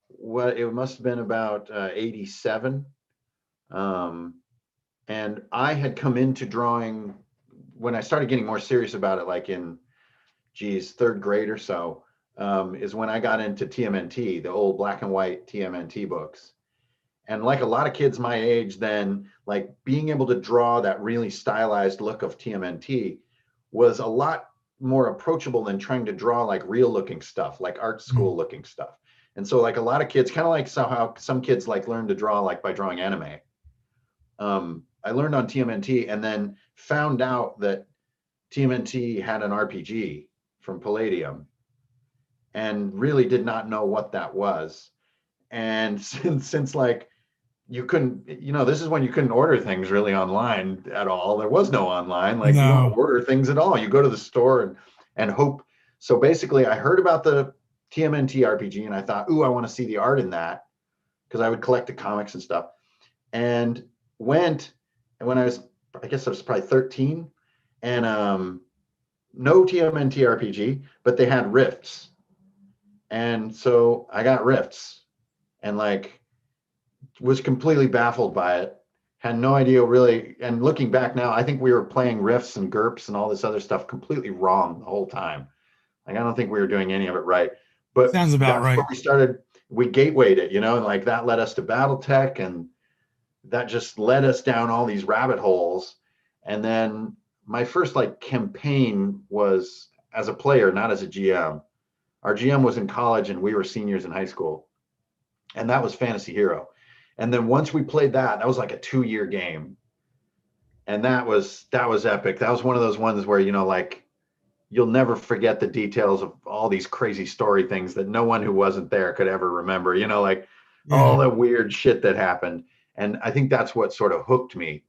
what it must have been about 87. Um, and I had come into drawing when I started getting more serious about it, like in geez, third grade or so, is when I got into TMNT, the old black and white TMNT books. And like a lot of kids my age, then like being able to draw that really stylized look of TMNT was a lot more approachable than trying to draw like real looking stuff, like art Mm. school looking stuff. And so like a lot of kids, kind of like somehow some kids like learn to draw like by drawing anime. I learned on TMNT and then found out that TMNT had an RPG from Palladium. and really did not know what that was. And since like you couldn't, this is when you couldn't order things really online at all. There was no online, like you don't No. order things at all. You go to the store and hope. So basically, I heard about the TMNT RPG and I thought, ooh, I want to see the art in that because I would collect the comics and stuff. And went, and when I guess I was probably 13, and no TMNT RPG, but they had rifts. And so I got rifts and like was completely baffled by it. Had no idea really. And looking back now, I think we were playing rifts and GURPS and all this other stuff completely wrong the whole time. Like I don't think we were doing any of it right. But Sounds about that's right. where we started. We gatewayed it, and like that led us to BattleTech, and that just led us down all these rabbit holes. And then my first like campaign was as a player, not as a GM. Our GM was in college and we were seniors in high school. And that was Fantasy Hero. And then once we played that, that was like a 2-year game. And that was epic. That was one of those ones where, like you'll never forget the details of all these crazy story things that no one who wasn't there could ever remember, like all Yeah. the weird shit that happened. And I think that's what sort of hooked me,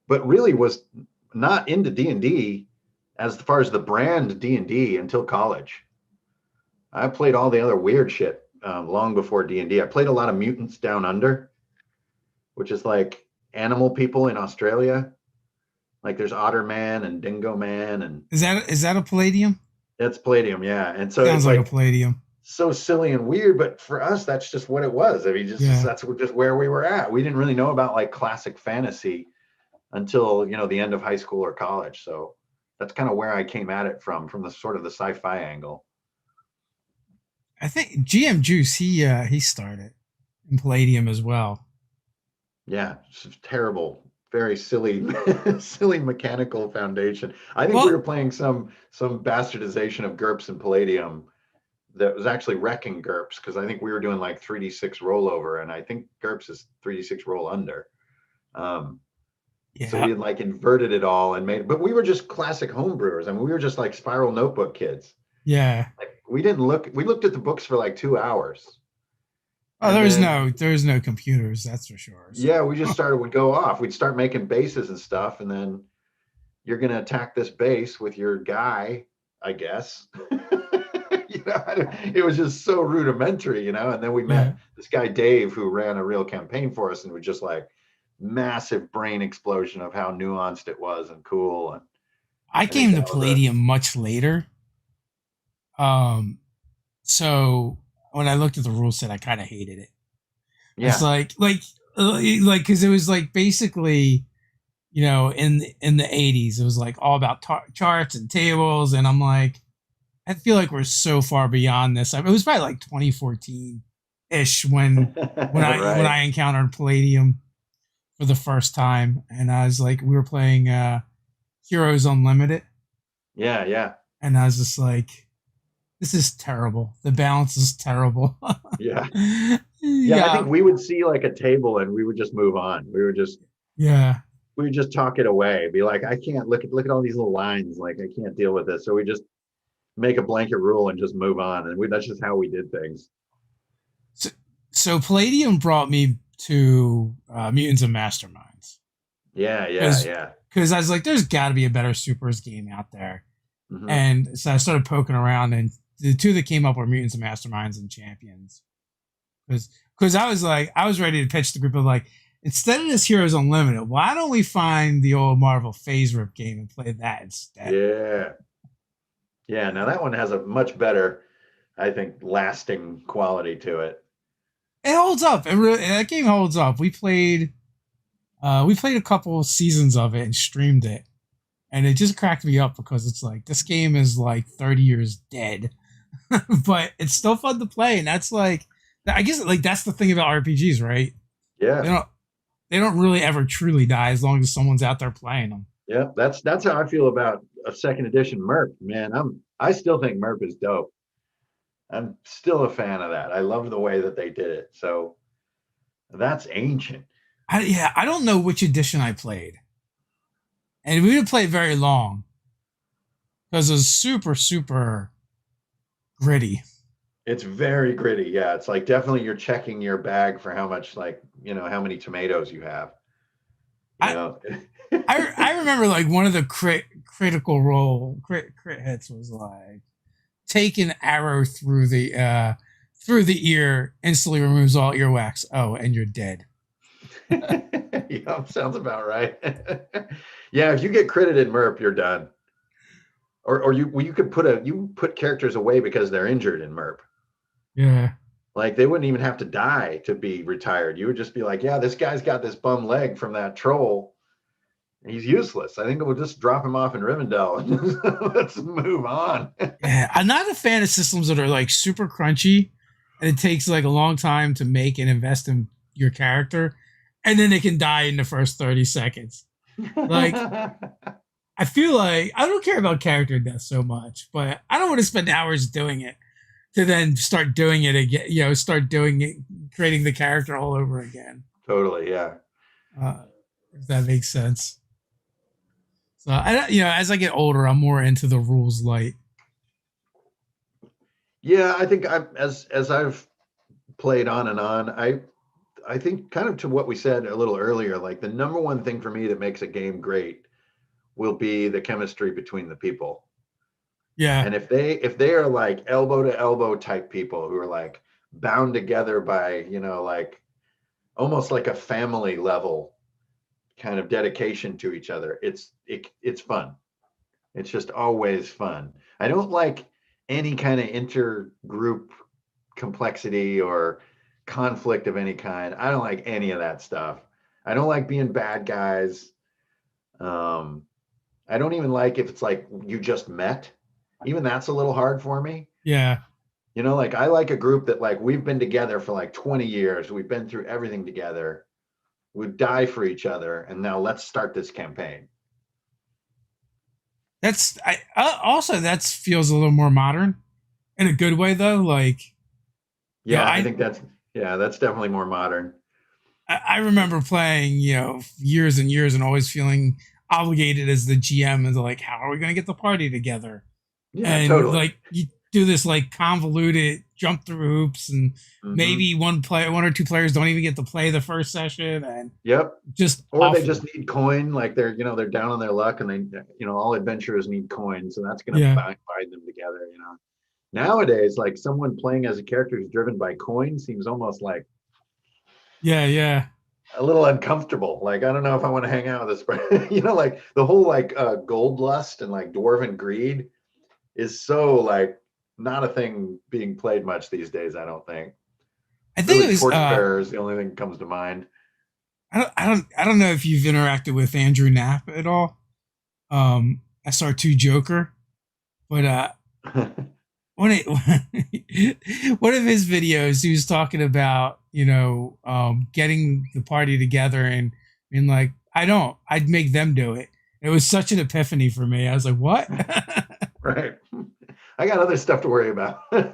but really was not into D&D as far as the brand D&D until college. I played all the other weird shit long before D&D. I played a lot of Mutants Down Under, which is like animal people in Australia. Like there's Otter Man and Dingo Man, and Is that a Palladium? that's Palladium, yeah. And so Sounds it's like a like Palladium. so silly and weird, but for us, that's just what it was. I mean, Yeah. that's just where we were at. We didn't really know about like classic fantasy until the end of high school or college. So that's kind of where I came at it from the sort of the sci-fi angle. I think GM Juice he started in Palladium as well. Yeah, it's terrible, very silly, silly mechanical foundation. I think we Well, were playing some bastardization of GURPS and Palladium that was actually wrecking GURPS because I think we were doing like 3d6 rollover, and I think GURPS is 3d6 roll under. Um, so we yeah. had like inverted it all and made, but we were just classic homebrewers. I mean, we were just like Spiral Notebook kids. Yeah. Like we looked at the books for like 2 hours, Oh, and then there's no computers, that's for sure. So yeah, we just would go off. We'd start making bases and stuff, and then you're going to attack this base with your guy, I guess. It was just so rudimentary, and then we yeah. met this guy Dave who ran a real campaign for us, and was just like massive brain explosion of how nuanced it was and cool. And I I think came that to was a Palladium much later. Um so when I looked at the rule set, I kind of hated it. It's yeah. because it was like basically, in the 80s, it was like all about charts and tables, and I'm like, I feel like we're so far beyond this. It was probably like 2014 ish when Right. I encountered Palladium for the first time, and I was like, we were playing Heroes Unlimited, Yeah, yeah, and I was just like, this is terrible. The balance is terrible. yeah. Yeah, I think yeah, we would see like a table and we would just move on. yeah. We would just talk it away. Be like, I can't look at all these little lines. Like I can't deal with this. So we just make a blanket rule and just move on. And that's just how we did things. So, so Palladium brought me to Mutants and Masterminds Yeah, yeah, because yeah. I was like, there's got to be a better Supers game out there, Hmm. and so I started poking around, and the two that came up were Mutants and Masterminds and Champions, because I was ready to pitch the group of like, instead of this Heroes Unlimited, why don't we find the old Marvel Phase Rip game and play that instead? Yeah, yeah. Now that one has a much better, I think, lasting quality to it. It holds up. That game holds up. We played a couple seasons of it and streamed it, and it just cracked me up because it's like this game is like 30 years dead, but it's still fun to play, and that's like, I guess like that's the thing about RPGs, right? They Yeah, don't they don't really ever truly die as long as someone's out there playing them. yeah. That's how I feel about a second edition MERP. Man, I still think MERP is dope. I'm still a fan of that. I love the way that they did it. So that's ancient. I don't know which edition I played, and we didn't play very long because it was super gritty. It's very gritty. Yeah, it's like definitely you're checking your bag for how much, like, how many tomatoes you have. You I know. I remember like one of the critical role crit hits was like take an arrow through the ear, instantly removes all earwax. Oh, and you're dead. Yeah, sounds about right. Yeah, if you get credited MERP, you're done. Or you could put characters away because they're injured in MERP. Yeah. Like they wouldn't even have to die to be retired. You would just be like, yeah, this guy's got this bum leg from that troll. He's useless. I think we'll just drop him off in Rivendell and let's move on. Yeah. I'm not a fan of systems that are like super crunchy and it takes like a long time to make and invest in your character and then they can die in the first 30 seconds. Like I feel like I don't care about character death so much, but I don't want to spend hours doing it to then start doing it again, start doing it, creating the character all over again. Totally, yeah. Uh, if that makes sense. So as I get older, I'm more into the rules light. Yeah, I think as I've played on and on, I think kind of to what we said a little earlier, like the number one thing for me that makes a game great will be the chemistry between the people. Yeah, And if they are like elbow to elbow type people who are like bound together by, like almost like a family level kind of dedication to each other, it's fun. It's just always fun. I don't like any kind of intergroup complexity or conflict of any kind. I don't like any of that stuff. I don't like being bad guys. Um, I don't even like if it's like you just met. Even that's a little hard for me. yeah. Like I like a group that like we've been together for like 20 years. We've been through everything together. We die for each other, and now let's start this campaign. That's I also that feels a little more modern in a good way though. Like, Yeah, I I think that's definitely more modern. I remember playing years and years and always feeling obligated as the GM and like how are we going to get the party together Yeah, and totally. like you do this like convoluted jump through hoops and Hmm. maybe one or two players don't even get to play the first session and Yep. just Or they just awful. need coin, like they're down on their luck, and all adventurers need coin, so that's going to Yeah, bind them together. Nowadays, like someone playing as a character who's driven by coin seems almost like yeah, yeah. a little uncomfortable. Like I don't know if I want to hang out with this person. Like the whole like gold lust and like dwarven greed is so like not a thing being played much these days. I don't think. I think Really, it was torchbearer is the only thing that comes to mind. I don't know if you've interacted with Andrew Knapp at all. SR2 Joker, but one of, one of his videos, he was talking about getting the party together and being like, I'd make them do it. It was such an epiphany for me. I was like, what? Right. I got other stuff to worry about. Just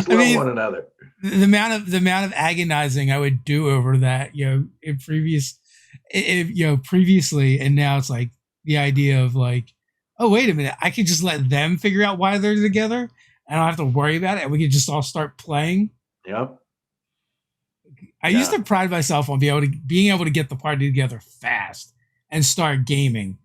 I love mean, one another. the amount of agonizing I would do over that, previously, and now it's like the idea of like, oh wait a minute, I could just let them figure out why they're together. I don't have to worry about it. We could just all start playing. Yep. I used Yeah. to pride myself on being able to get the party together fast and start gaming.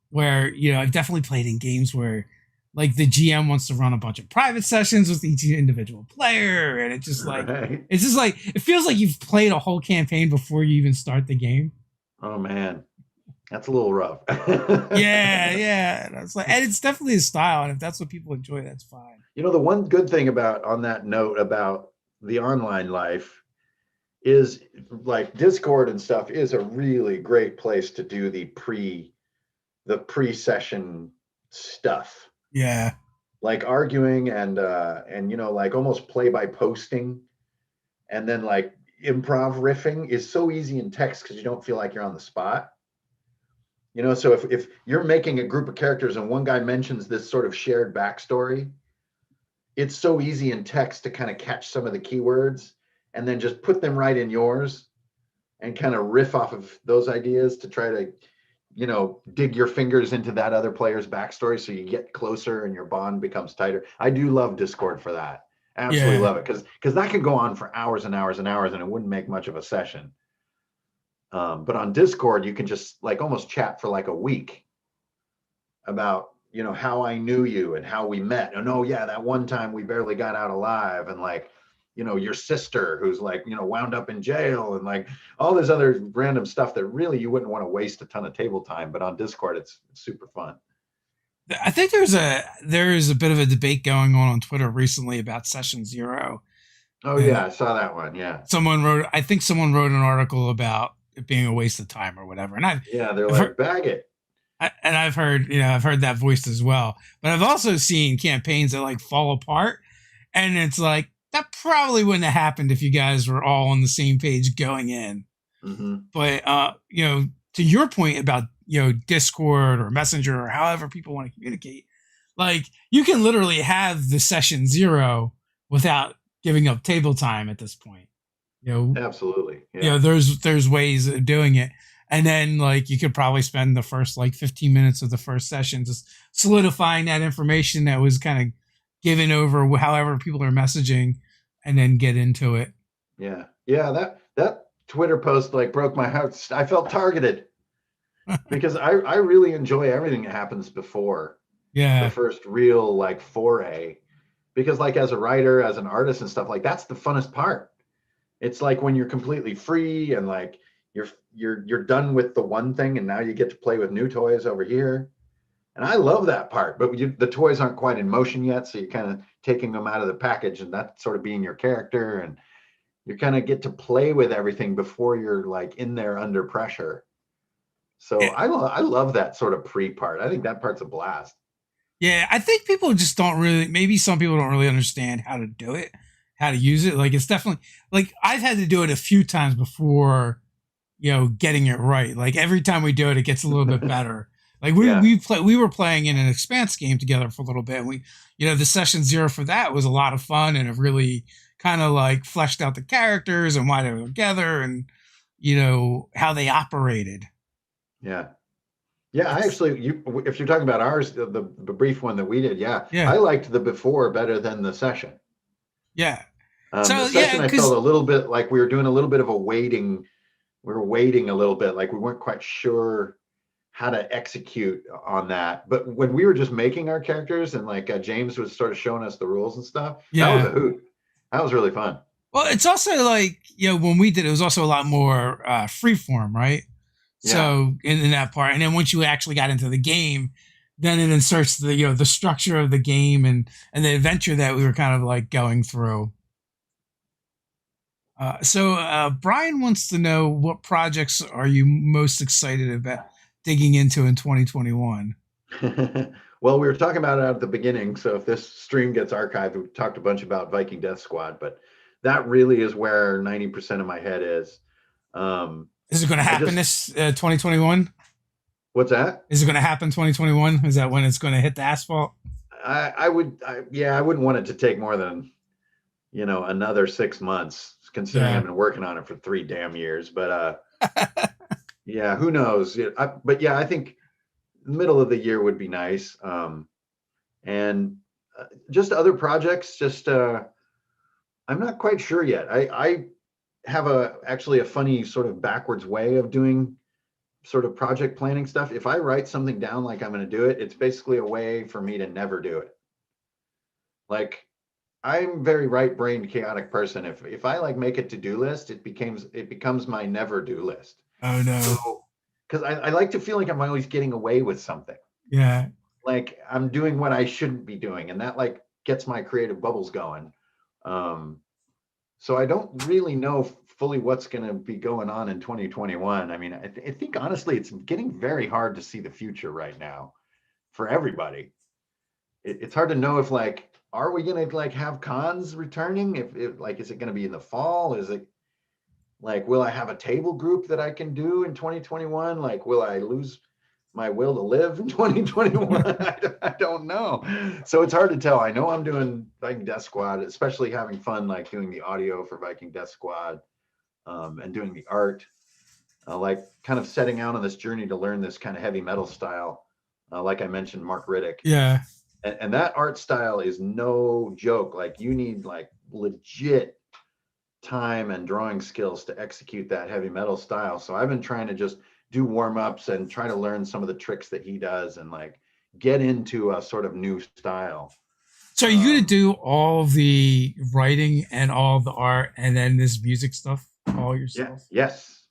Where I've definitely played in games where like the GM wants to run a bunch of private sessions with each individual player, and Right. it feels like you've played a whole campaign before you even start the game. Oh man, that's a little rough. Yeah, yeah. And it's definitely a style, and if that's what people enjoy, that's fine. The one good thing about on that note about the online life is like Discord and stuff is a really great place to do the pre-session stuff. Yeah, Like arguing and like almost play by posting and then like improv riffing is so easy in text because you don't feel like you're on the spot. So if you're making a group of characters and one guy mentions this sort of shared backstory, it's so easy in text to kind of catch some of the keywords and then just put them right in yours and kind of riff off of those ideas to try to dig your fingers into that other player's backstory so you get closer and your bond becomes tighter. I do love Discord for that. Absolutely Yeah. love it because that could go on for hours and hours and hours and it wouldn't make much of a session. But on Discord, you can just like almost chat for like a week about how I knew you and how we met. And oh yeah, that one time we barely got out alive, and like your sister who's like wound up in jail, and like all this other random stuff that really you wouldn't want to waste a ton of table time, but on Discord it's super fun. I think there's a bit of a debate going on Twitter recently about Session Zero. Oh And yeah, I saw that one. Yeah, I think someone wrote an article about it being a waste of time or whatever. And yeah, they're I've heard, like bag it. I've heard that voiced as well. But I've also seen campaigns that like fall apart, and it's like that probably wouldn't have happened if you guys were all on the same page going in. Mm-hmm. But to your point about Discord or Messenger or however people want to communicate, like you can literally have the session zero without giving up table time at this point. Absolutely. Yeah. There's ways of doing it, and then like you could probably spend the first like 15 minutes of the first session just solidifying that information that was kind of given over however people are messaging, and then get into it. Yeah. Yeah. That Twitter post like broke my heart. I felt targeted because I really enjoy everything that happens before the Yeah. first real like foray, because like as a writer, as an artist and stuff, like that's the funnest part. It's like when you're completely free and like you're done with the one thing and now you get to play with new toys over here. And I love that part, but the toys aren't quite in motion yet, so you're kind of taking them out of the package and that's sort of being your character, and you kind of get to play with everything before you're like in there under pressure. So I love that sort of pre part. I think that part's a blast. Yeah, I think people just don't really. Maybe some people don't really understand how to do it, how to use it. Like it's definitely like I've had to do it a few times before, getting it right. Like every time we do it, it gets a little bit better. Like Yeah. we were playing in an Expanse game together for a little bit. And the session zero for that was a lot of fun, and it really kind of like fleshed out the characters and why they were together, and how they operated. Yeah. Yeah, I It's actually, if you're talking about ours, the brief one that we did, yeah, yeah, I liked the before better than the session. yeah. The So yeah, session I felt because a little bit like we were doing a little bit of a waiting. We were waiting a little bit, like we weren't quite sure how to execute on that. But when we were just making our characters and like James was sort of showing us the rules and stuff, that was yeah. a hoot. That was really fun. Well, it's also like when we did it was also a lot more freeform, right? Yeah. So in that part, and then once you actually got into the game, then it inserts the the structure of the game and the adventure that we were kind of like going through. Brian wants to know, what projects are you most excited about digging into in 2021? Well, we were talking about it at the beginning. So if this stream gets archived, we talked a bunch about Viking Death Squad, but that really is where 90% of my head is. Is it going to I happen just, this 2021? what's that? Is it going to happen 2021? Is that when it's going to hit the asphalt? Yeah, I wouldn't want it to take more than, another 6 months, considering I've Yeah. been working on it for 3 damn years. But yeah, who knows? Yeah, but yeah, I think the middle of the year would be nice. And just other projects, just I'm not quite sure yet. I have actually a funny sort of backwards way of doing sort of project planning stuff. If I write something down like I'm going to do it, it's basically a way for me to never do it. Like I'm very right-brained, chaotic person. If I like make a to-do list, it becomes my never do list. Oh no. So because I like to feel like I'm always getting away with something. Yeah. Like I'm doing what I shouldn't be doing, and that like gets my creative bubbles going. Um, so I don't really know fully what's going to be going on in 2021. I mean, I think honestly, it's getting very hard to see the future right now for everybody. It's hard to know if like, are we going to like have cons returning? If like, is it going to be in the fall? Is it like, will I have a table group that I can do in 2021? Like, will I lose my will to live in 2021? I don't know. So it's hard to tell. I know I'm doing Viking Death Squad, especially having fun, like doing the audio for Viking Death Squad, and doing the art. like kind of setting out on this journey to learn this kind of heavy metal style. Like I mentioned, Mark Riddick. Yeah. And that art style is no joke. Like you need like legit time and drawing skills to execute that heavy metal style. So I've been trying to just do warm-ups and try to learn some of the tricks that he does and like get into a sort of new style. So are you gonna do all the writing and all the art and then this music stuff all yourself? Yes.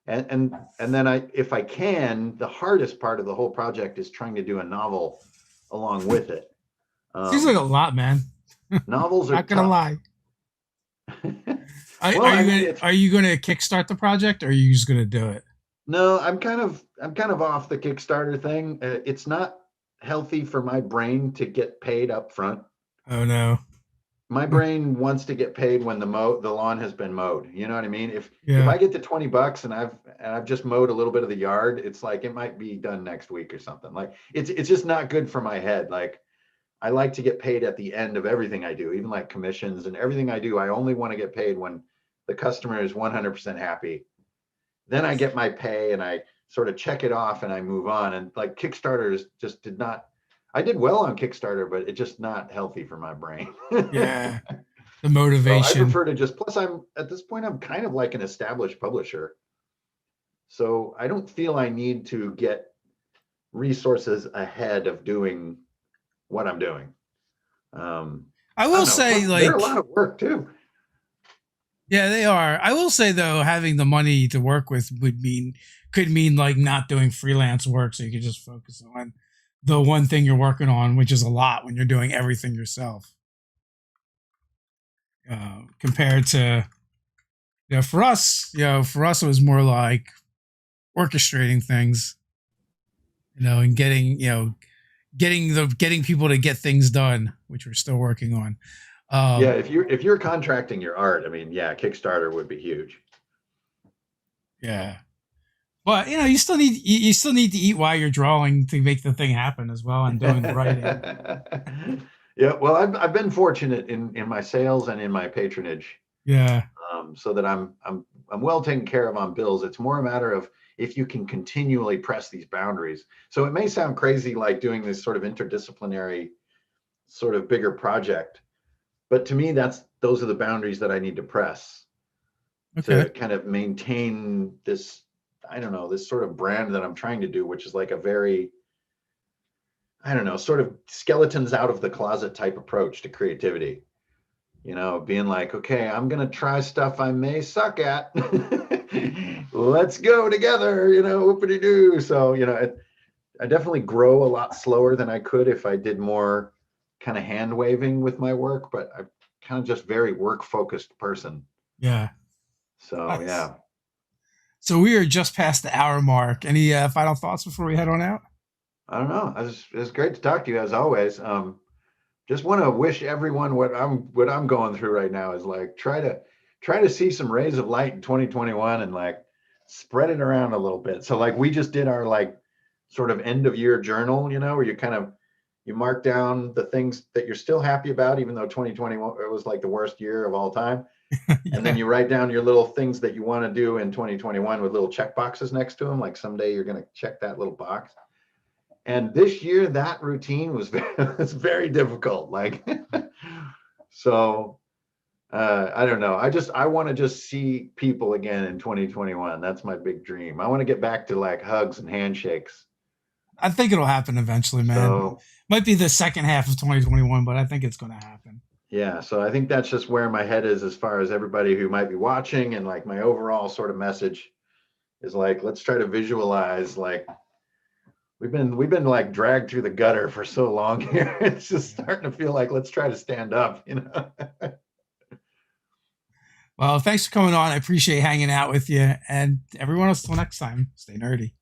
And then if I can, the hardest part of the whole project is trying to do a novel along with it. Seems like a lot, man. Novels are Not gonna tough. lie. Well, Are you gonna kickstart the project or are you just gonna do it? No, I'm kind of off the Kickstarter thing. It's not healthy for my brain to get paid up front. Oh no. My brain wants to get paid when the lawn has been mowed. You know what I mean? If Yeah. I get to $20 and I've just mowed a little bit of the yard, it's like it might be done next week or something. Like it's just not good for my head. Like I like to get paid at the end of everything I do, even like commissions and everything I do. I only want to get paid when the customer is 100% happy. Then I get my pay and I sort of check it off and I move on. And like Kickstarter just did not, I did well on Kickstarter, but it's just not healthy for my brain. Yeah. The So I motivation. prefer to just, plus I'm at this point, I'm kind of like an established publisher. So I don't feel I need to get resources ahead of doing what I'm doing. I will say, plus, like, they're a lot of work too. yeah, they are. I will say though, having the money to work with could mean like not doing freelance work, so you could just focus on the one thing you're working on, which is a lot when you're doing everything yourself. Compared to, for us, it was more like orchestrating things, and getting people to get things done, which we're still working on. Yeah, if you're contracting your art, I mean, yeah, Kickstarter would be huge. Yeah, but you still need to eat while you're drawing to make the thing happen as well and doing the writing. Yeah, well, I've been fortunate in my sales and in my patronage, Yeah. so that I'm well taken care of on bills. It's more a matter of if you can continually press these boundaries. So it may sound crazy like doing this sort of interdisciplinary, sort of bigger project, but to me, those are the boundaries that I need to press Okay. to kind of maintain this, I don't know, this sort of brand that I'm trying to do, which is like a very, I don't know, sort of skeletons out of the closet type approach to creativity. Being like, okay, I'm going to try stuff I may suck at. Let's go together, whoopity doo. So, I definitely grow a lot slower than I could if I did more kind of hand waving with my work, but I'm kind of just very work focused person. Yeah. So, Nice. yeah. So we are just past the hour mark. Any final thoughts before we head on out? I don't know. It's great to talk to you as always. Just want to wish everyone what I'm going through right now is like try to see some rays of light in 2021 and like spread it around a little bit. So like we just did our like sort of end of year journal, where you mark down the things that you're still happy about, even though 2021 it was like the worst year of all time. Yeah. And then you write down your little things that you want to do in 2021 with little check boxes next to them. Like someday you're going to check that little box. And this year that routine was very difficult. Like, so I don't know. I want to just see people again in 2021. That's my big dream. I want to get back to like hugs and handshakes. I think it'll happen eventually, man. So, might be the second half of 2021, but I think it's going to happen. Yeah, so I think that's just where my head is as far as everybody who might be watching, and like my overall sort of message is like, let's try to visualize like we've been like dragged through the gutter for so long here. It's just starting to feel like let's try to stand up, Well, thanks for coming on. I appreciate hanging out with you. And everyone else, till next time, stay nerdy.